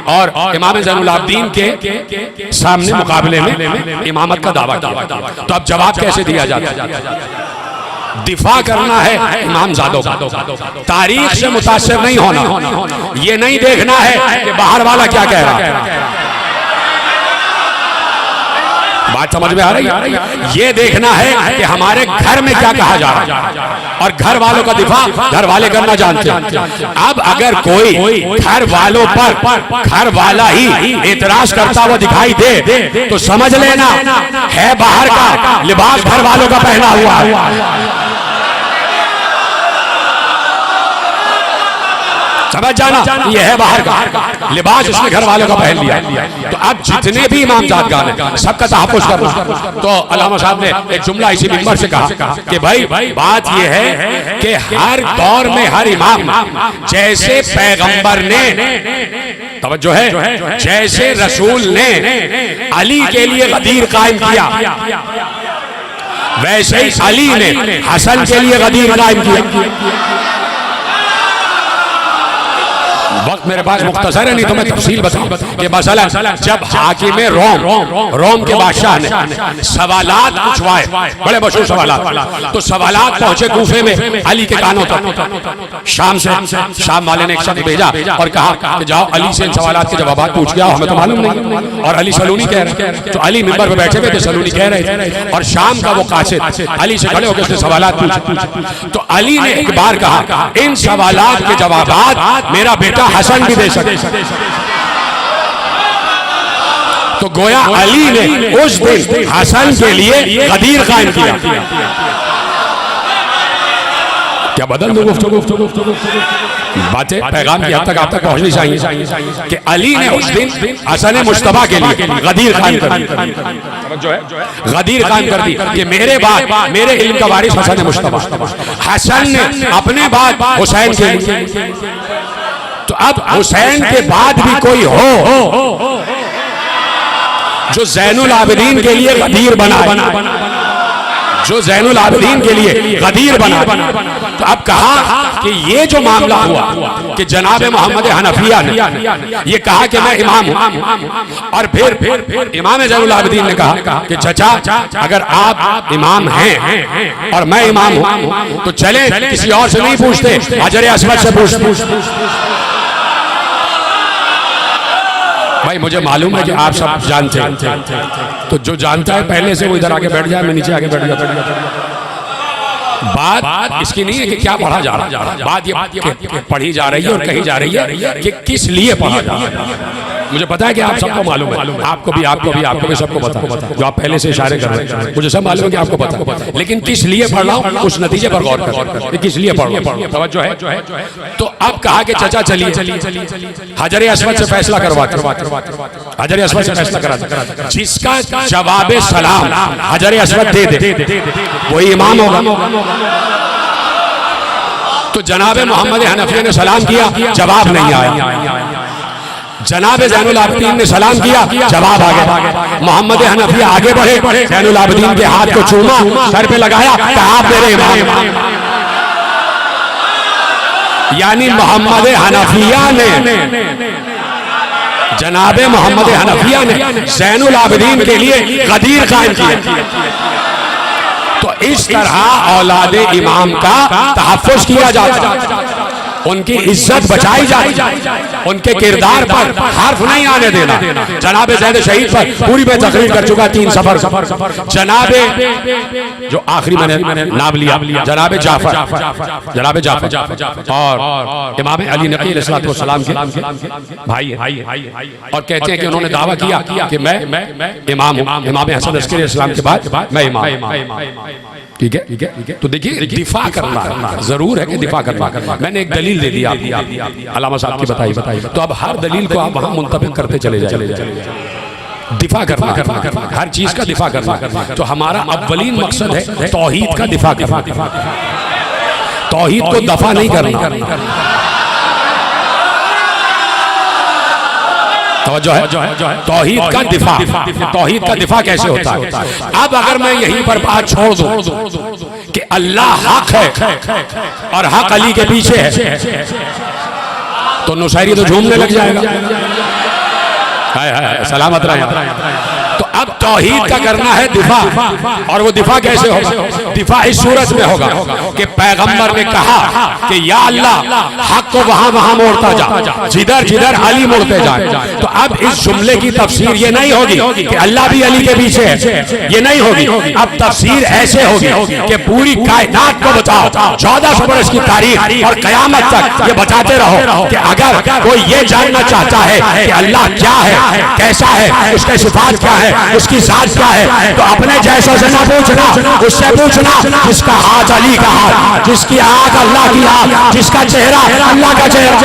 और इमाम ज़ैनुल आबिदीन के सामने मुकाबले में इमामत का दावा किया। तो अब जवाब कैसे दिया जाता है? दिफा करना है इमाम ज़ादों का, तारीख से मुतासिर नहीं होना। ये नहीं देखना है कि बाहर वाला क्या कह रहा है, बात समझ में आ रही है? ये देखना है कि हमारे घर में क्या कहा जा रहा है और घर वालों का दिफा घर वाले करना जानते हैं। अब अगर कोई घर वालों पर घर वाला ही एतराज करता हुआ दिखाई दे तो समझ लेना है बाहर का लिबास घर वालों का पहना हुआ है। समझ जाना, ये है बाहर का लिबास, इसने घर वालों का पहन लिया। तो अब जितने भी इमाम ज़ादगान हैं सबका तहफ़्फ़ुज़ करना। तो अल्लामा साहब ने एक जुमला इसी मिंबर से कहा कि भाई बात ये है कि हर दौर में हर इमाम जैसे पैगंबर ने, तवज्जो है, जैसे रसूल ने अली के लिए गदीर कायम किया वैसे ही अली ने हसन के लिए गदीर कायम किया। वक्त मेरे पास मुख्तसर है, नहीं तो मैं तफसील बताऊं कि मसलन जब हाकिम रोम के बादशाह ने सवालात पूछवाए, बड़े मशहूर सवालात, तो सवालात पहुंचे कूफे में अली के कानों तक। शाम वाले ने एक शख्स भेजा और कहा कि जाओ अली से इन सवालात के जवाब पूछ के आओ, हमें तो मालूम नहीं। और अली सलूनी कह रहे हैं, तो अली मिंबर पे बैठे हुए थे, सलूनी कह रहे थे और शाम का वो कासिद अली से खड़े होकर उसने सवालात पूछे। तो अली ने एक बार कहा इन सवालात के जवाब मेरा बेटा हसन भी दे सके। तो गोया अली ने उस दिन हसन के लिए गदीर कायम किया। क्या बदल दो गुफ्तगू, बातें पैगाम की हद तक आप तक पहुंचनी चाहिए कि अली ने उस दिन हसन मुश्तबा के लिए गदीर कायम कर दी, गदीर कायम कर दी कि मेरे बाद मेरे इल्म का वारिस हसन मुश्तबा। हसन ने अपने बाद हुसैन के लिए। तो अब हुसैन के बाद भी कोई हो जो ज़ैनुल आबिदीन के लिए गदीर बना, जो ज़ैनुल आबिदीन के लिए गदीर बना, तो अब कहा कि ये जो मामला हुआ कि जनाब मोहम्मद हनफिया ने ये कहा कि मैं इमाम हूं, और फिर इमाम ज़ैनुल आबिदीन ने कहा कि चचा अगर आप इमाम हैं और मैं इमाम हूं तो चले किसी और से नहीं पूछते, हजर अस्वद से पूछते। भाई मुझे मालूम है कि आप सब जानते हैं, तो जो जानता है पहले से वो इधर आके बैठ जाए, मैं नीचे आके बैठ जाता। बात इसकी नहीं है कि क्या पढ़ा जा रहा है, बात ये पढ़ी जा रही है और कही जा रही है कि किस लिए पढ़ा जा रहा है। मुझे पता है कि आप सबको मालूम है, आपको भी सबको पता है, जो आप पहले से इशारे कर रहे हैं, मुझे सब मालूम है कि आपको पता है, लेकिन किस लिए पढ़ रहा हूँ उस नतीजे पर गौर कर, किस लिए पढ़ रहा हूँ, तवज्जो है। तो अब कहा कि चचा चलिए हजर अस्वद से फैसला करवा, हजर अस्वद से फैसला करा, जिसका जवाब सलाम हजर अस्वद दे वही इमाम होगा। तो जनाब मोहम्मद हनफिया ने सलाम किया, जवाब नहीं आया। जनाब ज़ैनुल आबिदीन ने सलाम किया, जवाब आ गया। मोहम्मद हनफिया आगे बढ़े, ज़ैनुल आबिदीन के हाथ को चूमा, सर पे लगाया, कहा आप मेरे इमाम। यानी मोहम्मद हनफिया ने, जनाब मोहम्मद हनफिया ने ज़ैनुल आबिदीन के लिए गदीर कायम किया। तो इस तरह औलादे इमाम का तहफ़्फ़ुज़ किया जाता, उनकी इज्जत बचाई जाती, उनके किरदार पर हर्फ नहीं आने देना। जनाब ज़ैद शहीद पर पूरी मैं तकरीर कर चुका, 3 सफर। जनाबे जो आखिरी मैंने नाम लिया, जनाब जाफर और इमाम अली नकी अलैहिस्सलाम के भाई हैं, और कहते हैं कि उन्होंने दावा किया कि मैं इमाम हूं, इमाम हसन अस्करी अलैहिस्सलाम के बाद मैं इमाम। ठीक है। तो देखिए दिफा करना जरूर है कि दिफा करना। मैंने एक दलील दे दी अल्लामा साहब की बताई, तो अब हर दलील को आप वहां मुंतबिक करते चले जाए। दिफा करना, हर चीज का दिफा करना। तो हमारा अव्वलीन मकसद है तौहीद का दिफा करना, तौहीद को दफा नहीं करना। जो है तौहीद का दिफा, तौहीद का दिफा कैसे होता है। अब अगर मैं यहीं पर बात छोड़ दूं कि अल्लाह हक है और हक अली के पीछे है, तो नुसैरी तो झूमने लग जाएगा। सलामत रहे। तो अब तौहीद का करना है दिफा, और वो दिफा कैसे होगा? दिफा इस सूरत में होगा कि पैगंबर ने कहा कि या अल्लाह हक को वहां वहां मोड़ता जा, जिधर जिधर अली मोड़ते जाए। तो अब इस जुमले की तफसीर ये नहीं होगी कि अल्लाह भी अली के पीछे है, ये नहीं होगी। अब तफसीर ऐसे होगी कि पूरी कायनात को बताओ, 1400 बरस की तारीख और कयामत तक ये बताते रहो कि अगर कोई ये जानना चाहता है कि अल्लाह क्या है, कैसा है, उसके सिफात क्या है, उसकी जात क्या है, तो अपने जैसों से ना पूछना, उससे पूछना जिसका हाथ अली का हाथ, जिसकी आंख अल्लाह की आंख, जिसका चेहरा अल्लाह का चेहरा।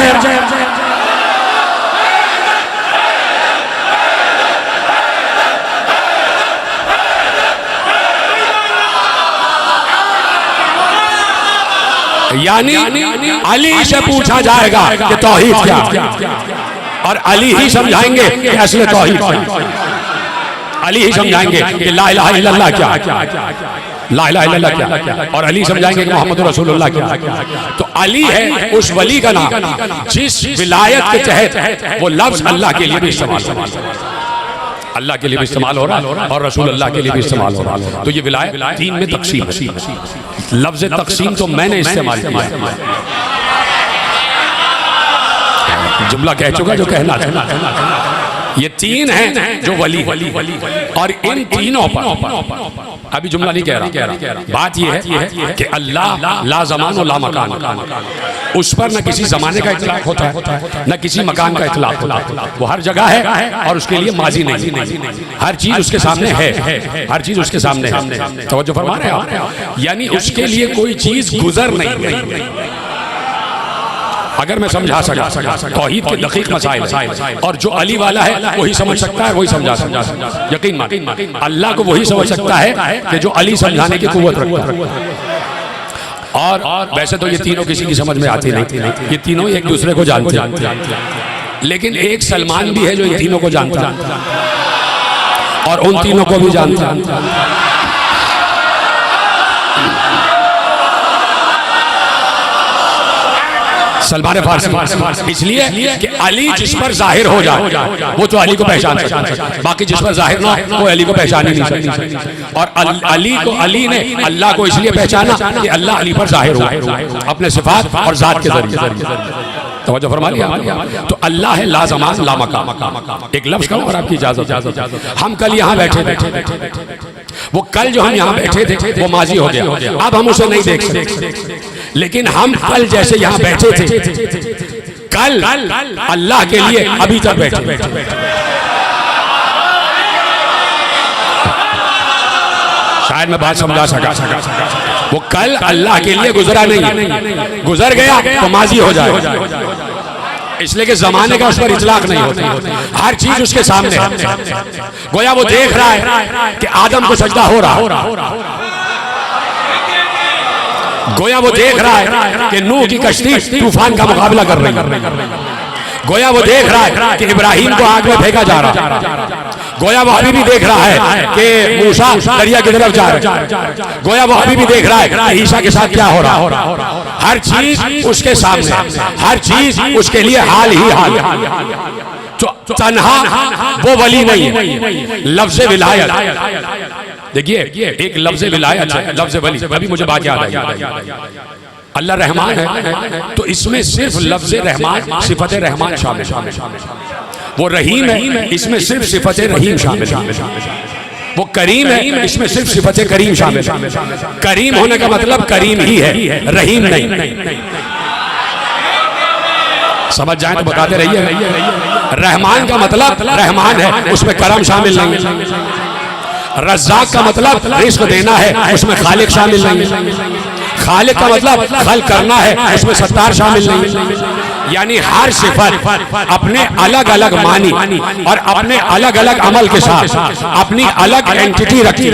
यानी अली से पूछा जाएगा कि तौहीद क्या, और अली ही समझाएंगे कि असले तौहीद क्या। अली ही समझाएंगे कि ला इलाहा इल्लल्लाह क्या, ला इलाहा इल्लल्लाह क्या, और अली समझाएंगे कि मोहम्मद रसूलुल्लाह क्या। तो अली है उस वली का नाम जिस विलायत के तहत वो लफ्ज अल्लाह के लिए भी इस्तेमाल हो रहा है, अल्लाह के लिए भी इस्तेमाल हो रहा है और रसूलुल्लाह के लिए भी इस्तेमाल हो रहा है। तो ये विलायत 3 में तकसीम है। लफ्ज तकसीम तो मैंने इस्तेमाल किया, जुमला कह चुका जो कहना था। ये 3 हैं जो वली, और इन तीनों पर अभी जुमला नहीं कह रहा, बात ये है कि अल्लाह ला ज़मान और ला मकान, उस पर न किसी जमाने का इतलाक होता है न किसी मकान का इतलाक होता है। वो हर जगह है और उसके लिए माजी नहीं, हर चीज उसके सामने है, हर चीज उसके सामने है। तवज्जो फरमा रहे हैं आप? यानी उसके लिए कोई चीज गुजर नहीं। अगर मैं समझा सका तौहीद के दकीक मसाइल, और जो अली वाला है वही समझ सकता है, वही समझा सकता है। यकीन मान अल्लाह को वही समझ सकता है कि जो अली समझाने की कुव्वत रखता है। और वैसे तो ये तीनों किसी की समझ में आती नहीं, ये तीनों एक दूसरे को जानते हैं, लेकिन एक सलमान भी है जो इन तीनों को जानता है और उन तीनों को भी जानता है। सलमान फारसी इसलिए कि अली जिस पर जाहिर हो जाए वो तो अली को पहचान सकता है, बाकी जिस पर जाहिर ना हो वो अली को पहचान ही नहीं सकता। और अली ने अल्लाह को इसलिए पहचाना कि अल्लाह अली पर जाहिर हो अपने सिफात और जात के जरिए। तवज्जो फरमा लिया। तो अल्लाह है लाज़मान लामकाम। एक लफ्ज़ कहूं और आपकी इजाजत, हम कल यहाँ बैठे थे, वो कल जो हम यहाँ बैठे थे वो माजी हो गया, अब हम उसे नहीं देख सकते, लेकिन हम कल जैसे यहाँ बैठे थे, कल अल्लाह के लिए अभी तक बैठे। शायद मैं बात समझा सका। वो कल अल्लाह के लिए गुजरा नहीं, गुजर गया तो माजी हो जाए, इसलिए कि जमाने का उस पर इतलाक नहीं होता, हर चीज उसके सामने है। गोया वो देख रहा है कि आदम को सजदा हो रहा, गोया वो देख रहा है कि नूह की कश्ती तूफान का मुकाबला कर रही है, गोया वो देख रहा है कि इब्राहिम को आग में फेंका जा रहा है, गोया वो अभी भी देख रहा है कि मूसा दरिया की तरफ जा रहा है, गोया वो अभी भी देख रहा है कि ईसा के साथ क्या हो रहा है। हर चीज उसके सामने, हर चीज उसके लिए हाल ही हाल। तो तन्हा वो वली नहीं है। लफ्ज़ विलायत, देखिए एक लफ्ज़ विलायत है, लफ्ज़ वली, अभी मुझे बात याद आई। अल्लाह रहमान है तो इसमें सिर्फ लफ्ज़ रहमान, सिफत रहमान शामिल है। वो रहीम है, इसमें सिर्फ सिफत रहीम शामिल है। वो करीम है, इसमें सिर्फ सिफत करीम शामिल है। करीम होने का मतलब करीम ही है, रहीम नहीं। समझ जाए तो बताते रहिए। रहमान का मतलब रहमान है, उसमें करम शामिल नहीं। रज़्ज़ाक़ का मतलब रिज़्क़ देना है, उसमें खालिक शामिल नहीं। खालिक का मतलब खल करना है, उसमें सत्तार शामिल नहीं। यानी हर सिफत अपने अलग अलग मानी और अपने अलग अलग अमल के साथ अपनी अलग एंटिटी रखी।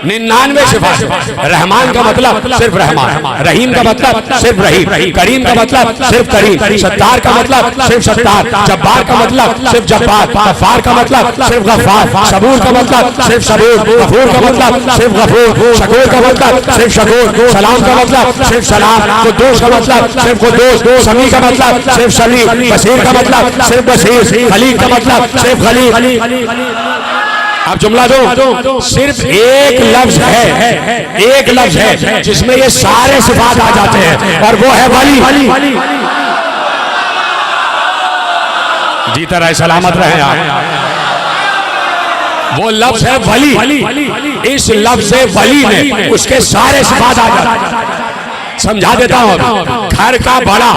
99 सिफत। रहमान का मतलब सिर्फ रहमान, रहीम का मतलब सिर्फ रहीम, करीम का मतलब सिर्फ करीम, सत्तार का मतलब सिर्फ सत्तार, जब्बार का मतलब सिर्फ जब्बार, गफ्फार का मतलब सिर्फ गफ्फार, सबूर का मतलब सिर्फ सबूर, गफूर का मतलब सिर्फ गफूर, शकूर का मतलब सिर्फ शकूर, सलाम का मतलब सिर्फ सलाम, कुद्दूस का मतलब सिर्फ कुद्दूस, समी का मतलब सिर्फ समी, बसीर का मतलब सिर्फ बसीर, खलील का मतलब सिर्फ खलील। अब जुमला दो, सिर्फ एक लफ्ज है, एक लफ्ज है जिसमें ये सारे सिफात आ जाते हैं और वो है वली। जीता रहे, सलामत रहे आप। वो लफ्ज है वली। इस लफ्ज वली में उसके सारे सिफात आ जाते हैं। समझा देता हूं। घर का बड़ा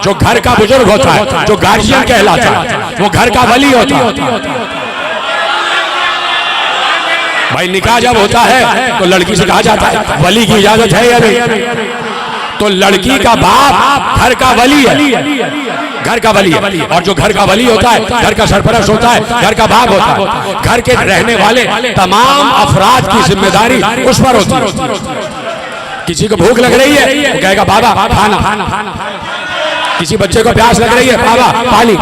जो घर का बुजुर्ग होता है, जो गार्जियन कहलाता है, वो घर का वली होता है। भाई निकाह जब होता है तो लड़की से कहा जाता है वली की इजाजत है या नहीं, तो लड़की का बाप घर का वली है, घर का वली है। और जो घर का वली होता है, घर का सरपरस्त होता है, घर का बाप होता है, घर के रहने वाले तमाम अफराद की जिम्मेदारी उस पर होती है। किसी को भूख लग रही है वो कहेगा बाबा खाना, किसी बच्चे को प्यास लग रही है बाबा पानी,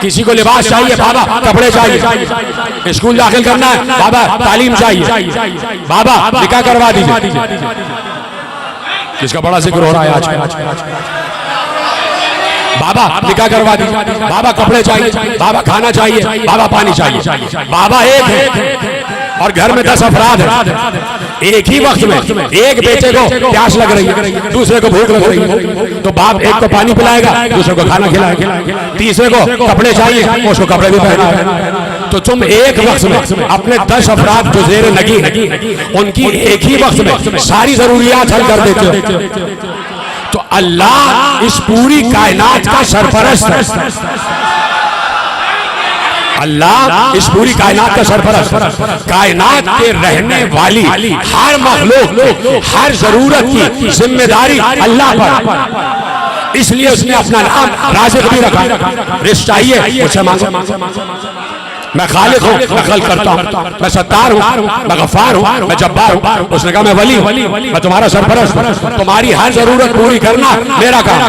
किसी को लिबास चाहिए बाबा कपड़े चाहिए, स्कूल दाखिल करना है बाबा तालीम चाहिए, बाबा निकाह करवा दीजिए। जिसका बड़ा जिक्र हो रहा है आज, बाबा निकाह करवा दीजिए, बाबा कपड़े चाहिए, बाबा खाना चाहिए, बाबा पानी चाहिए। बाबा एक है और घर में 10 अफराद है। एक ही वक्त में एक बेटे को प्यास लग रही है, दूसरे को भूख लग रही है, तो बाप एक को पानी पिलाएगा, दूसरे को खाना खिलाएगा, तीसरे को कपड़े चाहिए, उसको कपड़े भी पहनाएगा। तो तुम एक वक्त में अपने 10 अफराद जो ज़ेरे नगी है उनकी एक ही वक्त में सारी जरूरियात हल कर देते हो। तो अल्लाह इस पूरी कायनात का सरपरस्त है। अल्लाह इस पूरी कायनात का सरपरस्त, कायनात के रहने वाली हर मखलूक, हर जरूरत की जिम्मेदारी अल्लाह पर। इसलिए उसने अपना नाम राज़िक़ भी रखा। रिज़्क़ चाहिए मुझसे मांगो, मैं खालिक हूँ, मैं खल्क करता हूँ, मैं सत्तार हूँ, मैं गफ्फार हूँ, मैं जब्बार हूँ। उसने कहा मैं वली हूँ, मैं तुम्हारा सरपरस्त, तुम्हारी हर जरूरत पूरी करना मेरा काम।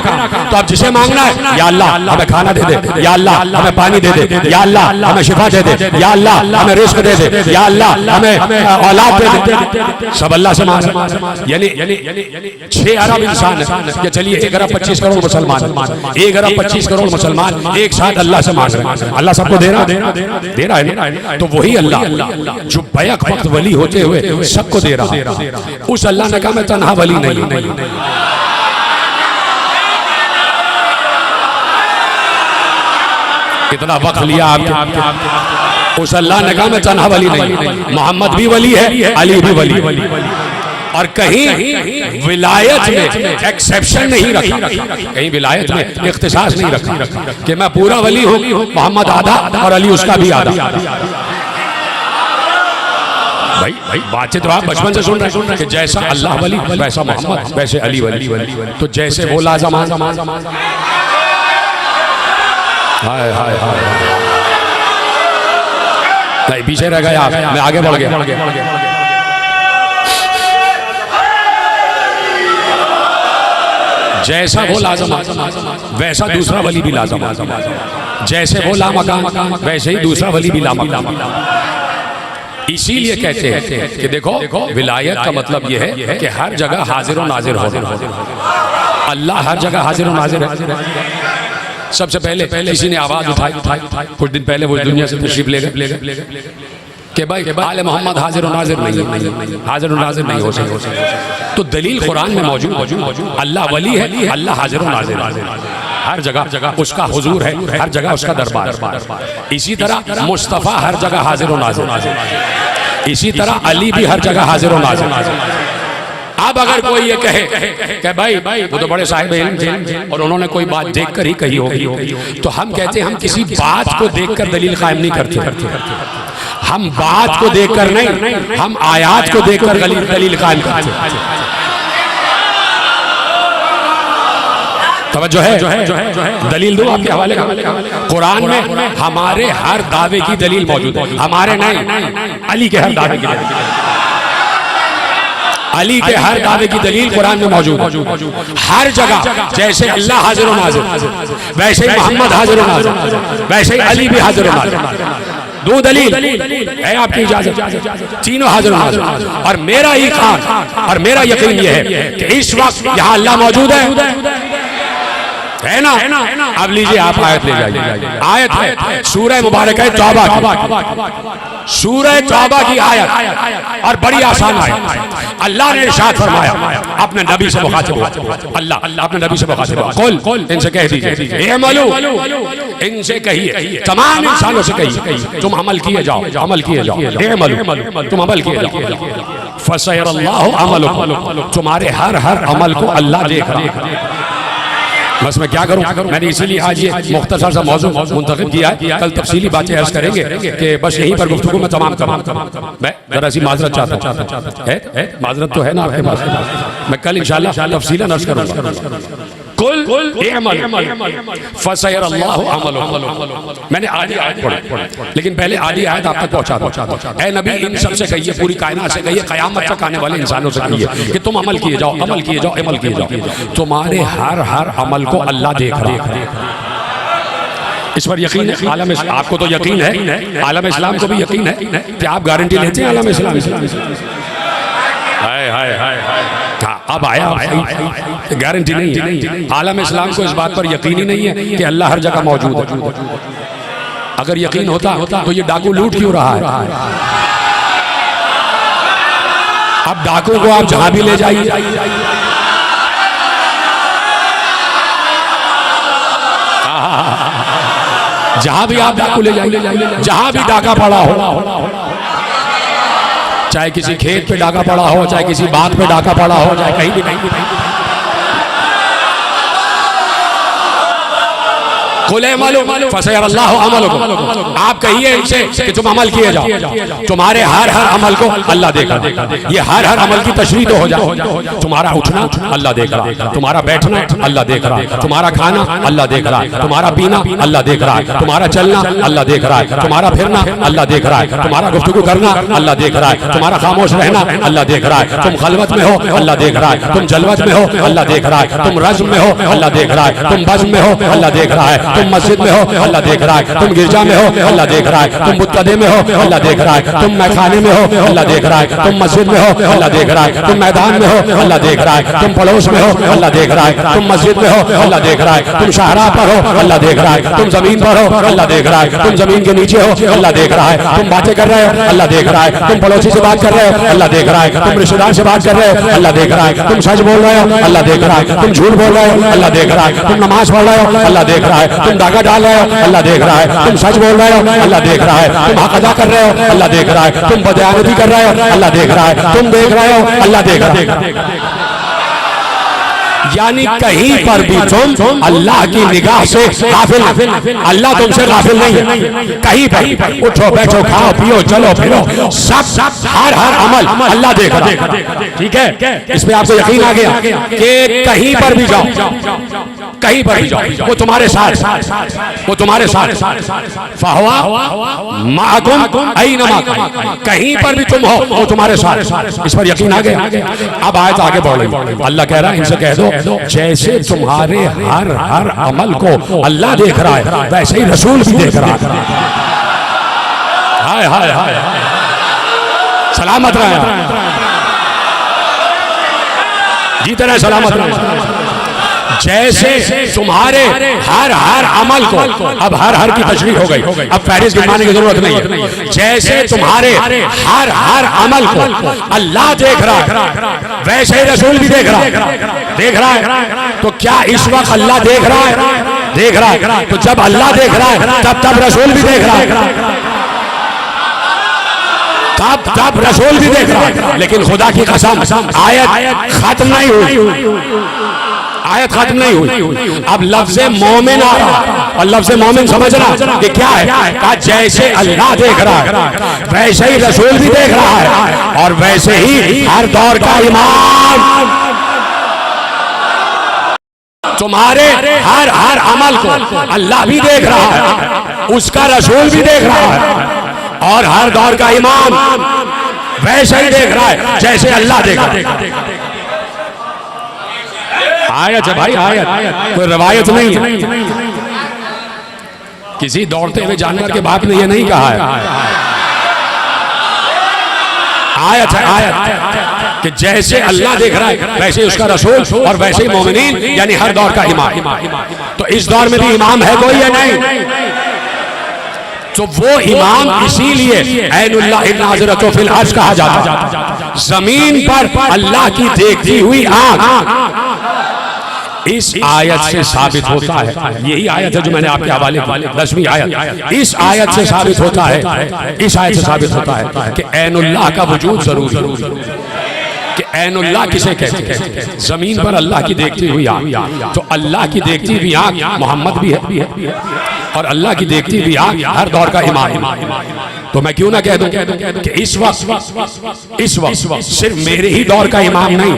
तो अब जिसे मांगना है, या अल्लाह हमें खाना दे दे, या अल्लाह हमें पानी दे दे, या अल्लाह हमें शिफा दे दे, या अल्लाह हमें रिस्क दे दे, या अल्लाह हमें औलाद दे दे। सब अल्लाह से मांग। यानी 6 अरब इंसान है, या चलिए 1 अरब 25 करोड़ मुसलमान, 1 अरब 25 करोड़ मुसलमान एक साथ अल्लाह से मांग रहे हैं। अल्लाह सबको दे रहा है। तो वही अल्लाह जो बैक वक्त वली होते हुए सबको दे रहा है, उस अल्लाह ने कहा मैं तन्हा वली नहीं। कितना वक्त लिया आपके? उस अल्लाह ने कहा मैं तन्हा वली नहीं। मोहम्मद भी वली है, अली भी वली। और कहीं विलायत में एक्सेप्शन नहीं रखा, कहीं विलायत में इख्तिसास नहीं रखा कि मैं पूरा वली हूँ, मोहम्मद आधा और अली उसका भी आधा। भाई बातचीत तो आप बचपन से सुन रहे हैं कि जैसा अल्लाह वली वैसा मोहम्मद, वैसे अली वली। तो जैसे वो लाज़िम हाय हाय हाय, नहीं पीछे रह गया आप, मैं आगे बढ़ गया। जैसा वो लाज़िम वैसा दूसरा वली भी लाज़िम, जैसे वो लामकाम वैसे ही दूसरा वली भी लामकाम। इसीलिए कहते हैं कि देखो विलायत का मतलब यह है कि हर जगह हाजिर और नाजिर हो। अल्लाह हर जगह हाजिर और नाजिर है। सबसे पहले किसी ने आवाज उठाई, कुछ दिन पहले वो दुनिया से तशरीफ ले गए कि भाई आले मोहम्मद हाजिर और नाजिर नहीं, हाजिर और नाजिर नहीं हो सकते। तो दलील कुरान में मौजूद, अल्लाह वली है, अल्लाह हाजिर और नाजिर, हर जगह उसका हुजूर है, हर जगह उसका दरबार। इसी तरह मुस्तफ़ा हर जगह हाजिर और नाजिर, इसी तरह अली भी हर जगह हाजिर और नाजिर। अब अगर कोई ये कहे कि भाई वो तो बड़े साहिब इल्म थे और उन्होंने कोई बात देखकर ही कही होगी, तो हम कहते हैं हम किसी बात को देखकर दलील कायम नहीं करते। हम बात को देखकर नहीं, हम आयात को देखकर दलील कायम करते हैं। तवज्जो है, दलील दो आपके हवाले का। कुरान में हमारे हर दावे की दलील मौजूद है, हमारे नहीं, अली के हर दावे की दलील, अली के हर दावे की दलील कुरान में मौजूद। हर जगह जैसे अल्लाह हाजिर और नाजिर, वैसे ही मोहम्मद हाजिर और नाजिर, वैसे ही अली भी हाजिर और नाजिर। 2 दलील है आपकी इजाजत, तीनों हाजिर और नाजिर। और मेरा ही ख्याल और मेरा यकीन यह है कि इस वक्त यहाँ अल्लाह मौजूद है ना। अब लीजिए आप आयत ले जाइए। आयत है सूरह मुबारक है तौबा की, सूरह तौबा की आयत, और बड़ी आसान आयत। अल्लाह ने इरशाद फरमाया अपने नबी से मुखातिब हुआ, अल्लाह अपने नबी से मुखातिब हुआ, कुल इनसे कह दीजिए, इअमलू, इनसे कहिए, तमाम इंसानों से कहिए, तुम अमल किए जाओ, अमल किए जाओ, इअमलू, तुम अमल किए जाओ, फसयरल्लाहु अमलकुम, तुम्हारे हर अमल को अल्लाह देख रहा है। बस मैं क्या करूं, मैंने इसीलिए आज ये मुख्तसर सा मौजू मुंतखब किया है। कल तफसीली बातें अर्ज करेंगे कि बस यहीं पर गुफ्तगू में तमाम मैं जरा सी माजरत चाहता है, माजरत तो है ना आपके पास, मैं कल इंशाल्लाह तफसीलन अर्ज करूंगा। कुल फसयरल्लाहु अमलकुम, मैंने आधी आयत पढ़ी, लेकिन पहले आधी आयत आप तक पहुंचा दो। ऐ नबी इन सब से कहिए, पूरी कायनात से कहिए, क़यामत तक आने वाले इंसानों से कहिए कि तुम अमल किए जाओ, अमल किए जाओ, अमल किए जाओ, तुम्हारे हर अमल को अल्लाह देख रहा है। इस पर यकीन है आलम, आपको तो यकीन है, आलम इस्लाम को भी यकीन है कि आप गारंटी लेते हैं आलम इस्लाम। हाय हाय हाय, अब आया गारंटी नहीं है। आलम इस्लाम को इस बात पर यकीन ही नहीं है कि अल्लाह हर जगह मौजूद है। अगर यकीन होता तो ये डाकू लूट क्यों रहा है? अब डाकू को आप जहां भी ले जाइए, जहां भी आप डाकू ले जाइए, जहां भी डाका पड़ा हो, चाहे किसी खेत पे डाका पड़ा हो, चाहे किसी बाग पे डाका पड़ा हो, चाहे कहीं भी कुल अमलू फसयरल्लाहु अमलकुम, आप कहिए इनसे कि तुम अमल किए जाओ, तुम्हारे हर अमल को अल्लाह देख रहा है। ये हर अमल की तशरीह तो हो जाए। तुम्हारा उठना अल्लाह देख रहा है, तुम्हारा बैठना अल्लाह देख रहा है, तुम्हारा खाना अल्लाह देख रहा है, तुम्हारा पीना अल्लाह देख रहा है, तुम्हारा चलना अल्लाह देख रहा है, तुम्हारा फिरना अल्लाह देख रहा है, तुम्हारा गुफ्तगू करना अल्लाह देख रहा है, तुम्हारा खामोश रहना अल्लाह देख रहा है, तुम खलवत में हो अल्लाह देख रहा है, तुम जलवत में हो अल्लाह देख रहा है, तुम रज़्म में हो अल्लाह देख रहा है, तुम बज़्म में हो अल्लाह देख रहा है, तुम मस्जिद में हो अल्लाह देख रहा है, तुम गिरजा में हो अल्लाह देख रहा है, तुम मुत्तदे में हो अल्लाह देख रहा है, तुम मैखाने में हो अल्लाह देख रहा है, तुम मस्जिद में हो अल्लाह देख रहा है, तुम मैदान में हो अल्लाह देख रहा है, तुम पड़ोस में हो अल्लाह देख रहा है, तुम मस्जिद में हो अल्लाह देख रहा है, तुम शाहराह पर हो अल्लाह देख रहा है, तुम जमीन पर हो अल्लाह देख रहा है, तुम जमीन के नीचे हो अल्लाह देख रहा है, तुम बातें कर रहे हो अल्लाह देख रहा है, तुम पड़ोसी से बात कर रहे हो अल्लाह देख रहा है, तुम रिश्तेदार से बात कर रहे हो अल्लाह देख रहा है, तुम सच बोल रहे हो अल्लाह देख रहा है, तुम झूठ बोल रहे हो अल्लाह देख रहा है, तुम नमाज पढ़ रहे हो अल्लाह देख रहा है, तुम धागा डाल रहे हो अल्लाह देख रहा है, तुम सच बोल रहे हो अल्लाह देख रहा है, तुम हक अदा कर रहे हो अल्लाह देख रहा है, तुम बदयानती कर रहे हो अल्लाह देख रहा है, तुम देख रहे हो अल्लाह देख रहा है। यानी कहीं पर भी तुम अल्लाह की निगाह से गाफिल, अल्लाह तुमसे गाफिल नहीं है। कहीं पर उठो बैठो खाओ पियो चलो फिरो सब हर अमल अल्लाह देख रहा है। ठीक है, इसमें आपको यकीन आ गया कि कहीं पर भी जाओ, कहीं पर भी जाओ वो तुम्हारे साथ, वो तुम्हारे साथ फहवा माअकुम ऐनमा, कहीं पर भी तुम हो वो तुम्हारे साथ। इस पर यकीन आ गया। अब आयत आगे बढ़ रही, अल्लाह कह रहा है इनसे कह दो जैसे तुम्हारे हर अमल को अल्लाह देख रहा है वैसे ही रसूल भी देख रहा है। हाय हाय हाय, सलामत रहे, जीते रहे, सलामत रहे। जैसे तुम्हारे हर अमल को, अब हर की तशरीह हो गई, अब फहरिस्त गिनवाने की जरूरत नहीं है। जैसे तुम्हारे हर अमल को अल्लाह देख रहा है वैसे ही रसूल भी देख रहा है। तो क्या इस वक्त अल्लाह देख रहा है? तो जब अल्लाह देख रहा है तब रसूल भी देख रहा है, तब रसूल भी देख रहा है। लेकिन खुदा की कसम आयत खत्म नहीं हुई, आयत खत्म नहीं हुई। अब लफ्ज़े मोमिन आ रहा, और लफ्ज़े मोमिन समझना कि क्या है? कहा जैसे अल्लाह देख रहा है वैसे ही रसूल भी देख रहा है, और वैसे ही हर दौर का इमाम तुम्हारे हर अमल को अल्लाह भी देख रहा है, उसका रसूल भी देख रहा है, और हर दौर का इमाम वैसे ही देख रहा है जैसे अल्लाह देख रहा है। आयत है भाई, आयत, कोई रवायत नहीं है। किसी दौड़ते हुए जानवर के बाप ने ये नहीं कहा है। आयत है, आयत कि जैसे अल्लाह देख रहा है वैसे उसका रसूल, और वैसे ही मोमिनीन यानी हर दौर का इमाम। तो इस दौर में भी इमाम है कोई या नहीं? तो वो इमाम इसीलिए ऐनुल्लाह नाज़िरतु फिल अर्श कहा जाता है। जमीन पर अल्लाह की देखती हुई आंख इस आयत से साबित होता है। यही आयत है जो मैंने आपके हवाले की, 10वीं आयत। इस आयत से साबित होता है, इस आयत से साबित होता है कि ऐनुल्लाह का वजूद जरूरी है। कि ऐनुल्लाह किसे कहते हैं? जमीन पर अल्लाह की देखती हुई आंख। तो अल्लाह की देखती हुई आंख मोहम्मद भी है, और अल्लाह की देखती हुई आंख हर दौर का इमाम। तो मैं क्यों ना कह दूं कि इस वक्त सिर्फ मेरे ही दौर का इमाम नहीं,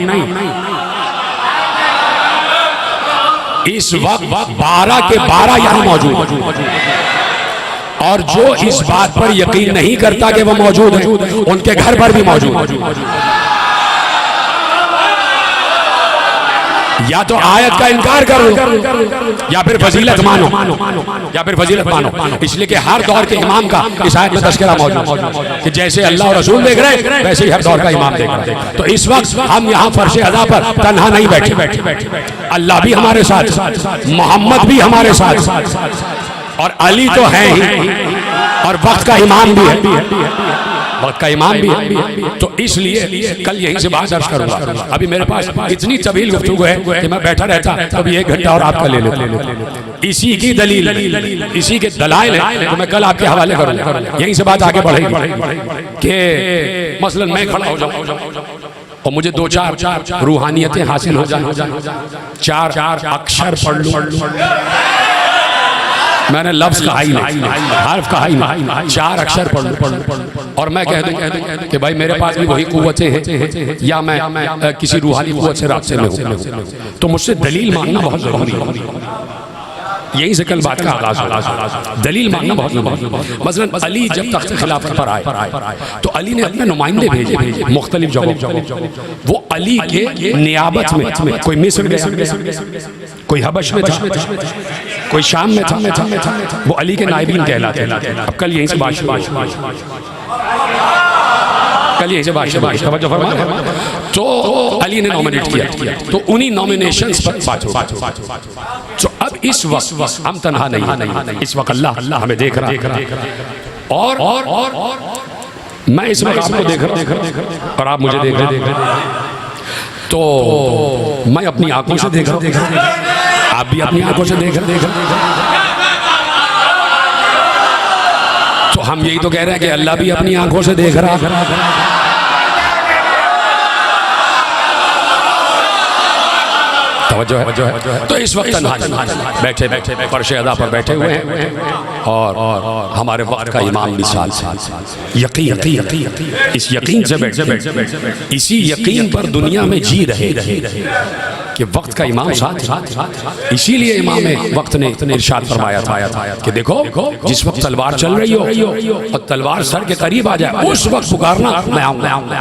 इस वक्त 12 के 12 यहाँ मौजूद है। और जो इस बात पर यकीन नहीं करता कि वो मौजूद है, उनके घर पर भी मौजूद है। या तो आयत का इनकार करो, या फिर फजीलत मानो, या फिर फजीलत मानो। इसलिए कि हर दौर के इमाम का इस आयत में तज़किरा मौजूद कि जैसे अल्लाह और रसूल देख रहे हैं वैसे ही हर दौर का इमाम देख रहा है। तो इस वक्त हम यहाँ फर्श अज़ा पर तन्हा नहीं बैठे, अल्लाह भी हमारे साथ, मोहम्मद भी हमारे साथ, और अली तो है ही, और वक्त का इमाम भी है, वक्त का इमाम भी है। तो इसलिए कल यहीं से बात अर्ज करूंगा। अभी मेरे पास इतनी तवील गुफ्तगू है कि मैं बैठा रहता तो भी 1 घंटा और आपका ले लेता। इसी की दलील, इसी के दलाइल है तो मैं कल आपके हवाले करूंगा। यहीं से बात आगे बढ़ेगी कि मसलन मैं खड़ा हो जाऊं और मुझे 2-4 रूहानियतें हासिल हो जाए, 4 अक्षर पढ़ लूं, मैंने लफ्ज कहा ही नहीं, हर्फ कहा ही नहीं, 4 अक्षर पढ़ और मैं कह दूं कि भाई मेरे पास भी वही कुव्वतें हैं या मैं किसी रूहानी कुव्वत से रास्ते में हूं, तो मुझसे दलील मांगना बहुत जरूरी है। यहीं से कल बात का आगाज हो, दलील मांगना बहुत जरूरी है। मसलन अली जब तख्त खिलाफत पर आए तो अली ने अपने नुमाइंदे भेजे मुख्तलिफ जगहों। वो अली के नियाबत में कोई मिस्र गया, कोई हबश में था, कोई शाम में था, वो अली के नायबीन कहलाते हैं। अब कल यहीं से बात तो अली ने नॉमिनेट किया, तो उन्हीं नॉमिनेशंस पर बात हो। तो अब इस वक्त हम तन्हा नहीं, इस वक्त अल्लाह हमें देख रहा है और मैं इस वक्त आपको देख रहा हूं और आप मुझे देख रहे हैं। तो मैं अपनी आंखों से देख रहा हूं, आप भी अपनी आंखों से देख रहे हैं। तो हम यही तो कह रहे हैं कि अल्लाह भी अपनी आंखों से देख रहा है। तवज्जो है। तो इस वक्त बैठे फर्श अदा पर बैठे हुए हैं और हमारे वक्त का इमाम भी साथ यकीन इस यकीन से बैठे, इसी यकीन पर दुनिया में जी रहे कि वक्त का इमाम साथ। इसीलिए इमाम वक्त ने इरशाद फरमाया था कि देखो जिस वक्त तलवार चल रही हो और तलवार सर के करीब आ जाए उस वक्त पुकारना मैं आऊंगा।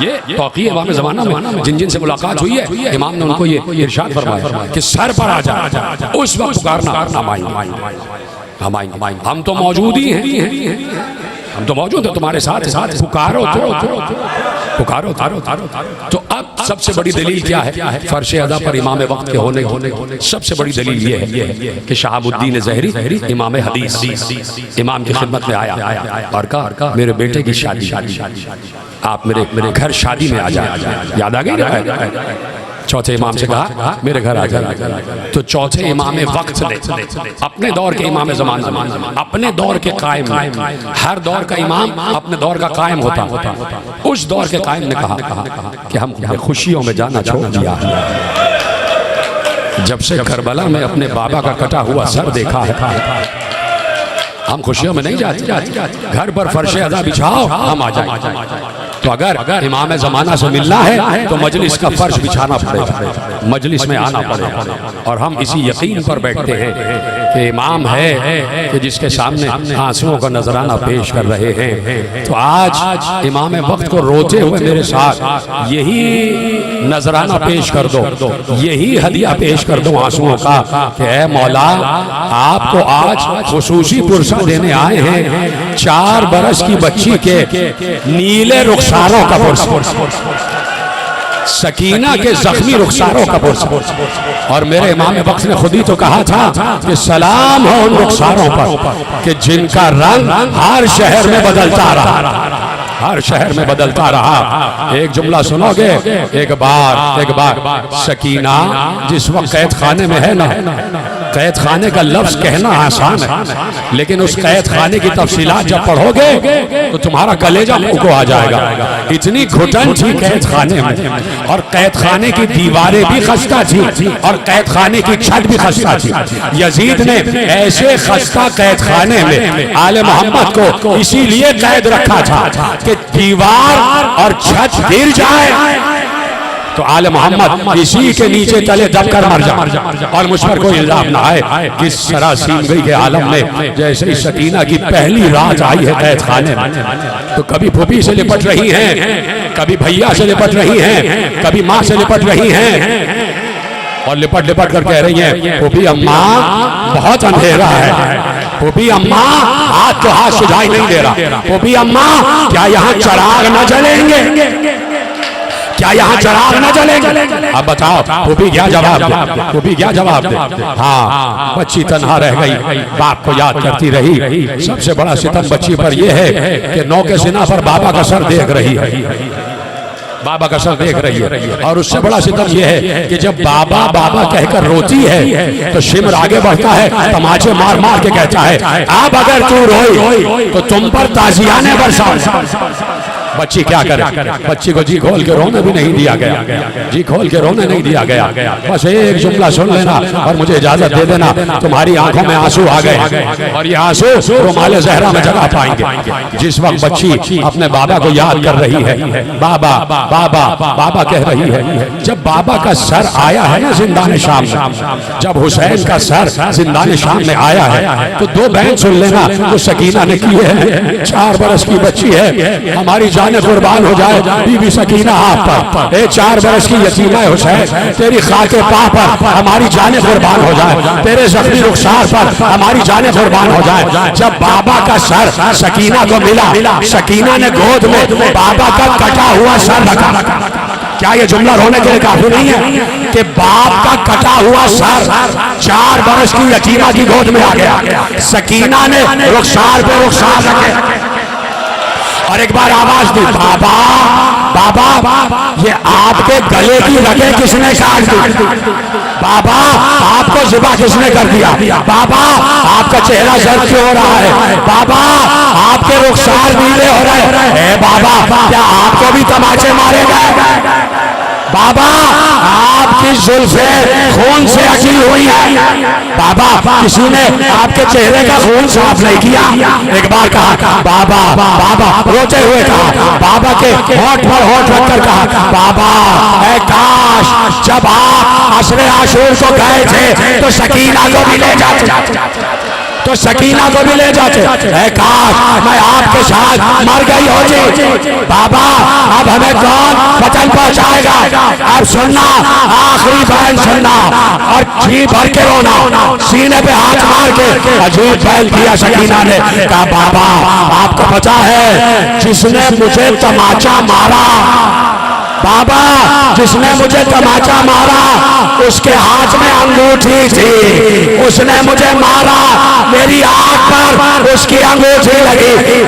ये तौक़ी इमाम ज़माना में जिन से मुलाकात हुई है, इमाम ने उनको ये इरशाद फरमाया कि सर पर आ जा, उस वक्त पुकारना हम आएंगे। हम तो मौजूद ही हैं, हम तो मौजूद है तुम्हारे साथ, पुकारो पुकारो। तो अब सबसे बड़ी दलील क्या है फर्श अदा पर इमाम वक्त के होने? सबसे बड़ी दलील ये है कि शहाबुद्दीन ज़हरी इमाम हदीस इमाम की खिदमत में आया और कहा मेरे बेटे की शादी, आप मेरे घर शादी में आ जाए। याद आ गई? चौथे इमाम से कहा मेरे घर आ जाए। तो चौथे इमाम वक्त ने अपने दौर के इमाम ज़माना, अपने दौर के कायम, हर दौर का इमाम अपने दौर का कायम होता, उस दौर के कायम ने कहा कि हम खुशियों में जाना छोड़ दिया है। जब से करबला में अपने बाबा का कटा हुआ सर देखा है, हम खुशियों में नहीं जाते। घर पर फर्श अदा बिछाओ हम आ जाए। तो अगर इमाम ज़माना से मिलना है तो मजलिस का फर्श बिछाना पड़ेगा, मजलिस में आना पड़ेगा। और हम इसी यकीन पर बैठते हैं कि इमाम है कि जिसके सामने आंसुओं का नजराना पेश कर रहे हैं। तो आज इमाम वक्त को रोते हुए मेरे साथ यही नजराना पेश कर दो, यही हदिया पेश कर दो आंसुओं का कि ऐ मौला आपको आज खुसूसी पुरसा देने आए हैं 4 बरस की बच्ची के नीले रुखसारों का पुरसा, सकीना के जख्मी रुखसारों का पुरसा। और मेरे इमाम वक्त ने खुद ही तो कहा था कि सलाम हो उन रुखसारों पर कि जिनका रंग हर शहर में बदलता रहा, हर शहर में बदलता रहा। एक जुमला सुनोगे, एक बार सकीना जिस वक्त कैद खाने में है ना, कैद खाने का लफ्ज कहना आसान है, लेकिन उस कैद खाने की तफसीलात जब पढ़ोगे तो तुम्हारा कलेजा मुंह को आ जाएगा। इतनी घुटन थी कैद खाने में, और कैद खाने की दीवारें भी खस्ता थी और कैद खाने की छत भी खस्ता थी। यजीद ने ऐसे खस्ता कैद खाने में आले मोहम्मद को इसीलिए कैद रखा था कि दीवार और छत गिर जाए तो आले मोहम्मद इसी के नीचे तले दबकर मर जाए और मुझ पर कोई इल्जाम ना आए। किस सरासीनगी के आलम में जैसे ही सकीना की पहली रात आई है कैद खाने में, तो कभी फूफी से लिपट रही हैं, कभी भैया से लिपट रही हैं, कभी माँ से लिपट रही हैं और लिपट कर कह रही हैं फूफी अम्मा बहुत अंधेरा है, फूफी अम्मा हाथ तो हाथ सुझाई नहीं दे रहा, फूफी अम्मा क्या यहाँ चिराग न जलेंगे, क्या यहाँ चिराग न जलेंगे? अब बताओ फूफी क्या जवाब दे, फूफी क्या जवाब दे? हाँ, बच्ची तन्हा रह गई, बाप को याद करती रही। सबसे बड़ा सितम बच्ची पर यह है कि नौ के सिना पर बाबा का सर देख रही है, बाबा का सर देख रही है। और उससे बड़ा सितम यह है कि जब बाबा बाबा कहकर रोती है तो शिमर आगे बढ़ता है, तमाचे मार मार के कहता है अब अगर तू रोई तो तुम पर ताजियाने बरसाऊं। बच्ची क्या करे, बच्ची को जी खोल के रोने भी नहीं दिया गया, जी खोल के रोने नहीं दिया गया। बस एक जुमला सुन लेना और मुझे इजाजत दे देना, तुम्हारी आंखों में आंसू आ गए और ये आंसू रुमाल ज़हरा में जगह पाएंगे। जिस वक्त बच्ची अपने बाबा को याद कर रही है, बाबा बाबा बाबा कह रही है, जब बाबा का सर आया है ना जिंदान शाम में, जब हुसैन का सर जिंदान शाम में आया है, तो दो बहन सुन लेना जो सकीना ने की है। 4 बरस की बच्ची है, हमारी जान कुर्बान हो जाए बीबी सकीना आप पर। 4 बरस की यतीमा है हुसैन, तेरी खाके पा पर हमारी जान कुर्बान हो जाए, तेरे जख्मी रुखसार पर हमारी जान कुर्बान हो जाए। जब बाबा का सर सकीना को मिला, सकीना ने गोद में बाबा का कटा हुआ सर रखा। क्या ये जुमला रोने के लिए काफी नहीं है कि बाप का कटा हुआ सर 4 बरस की यतीमा की गोद में आ गया। सकीना ने रुखसार पे रुखसार रखे और एक बार आवाज दी, बाबा बाबा ये आपके गले की रगे किसने काट दी? बाबा आपको ज़िबा किसने कर दिया? बाबा आपका चेहरा जर्द क्यों हो रहा है? बाबा आपके रुखसार नीले हो रहे हैं। बाबा क्या आपको भी तमाचे मारे गए? बाबा आपकी जुल्फे खून से अकी हुई है। बाबा किसी ने आपके चेहरे का खून साफ नहीं किया। एक बार कहा बाबा बाबा, रोते हुए कहा, बाबा के होठ पर होठ रखकर कहा, बाबा ऐ काश जब आप असरे आशूर को गए थे तो सकीना को भी ले जाते, तो सकीना को भी ले जाते। ऐ काश मैं आपके साथ मर गई होती। बाबा अब हमें कौन वतन पहुंचाएगा? अब सुनना, आखिरी बयान सुनना और जी भर के रोना, सीने पे हाथ मार के अजीब बैल किया सकीना ने। कहा बाबा आपको पता है जिसने मुझे तमाचा मारा, बाबा जिसने मुझे तमाचा मारा उसके हाथ में अंगूठी थी, उसने मुझे मारा, मेरी आंख पर उसकी अंगूठी लगी।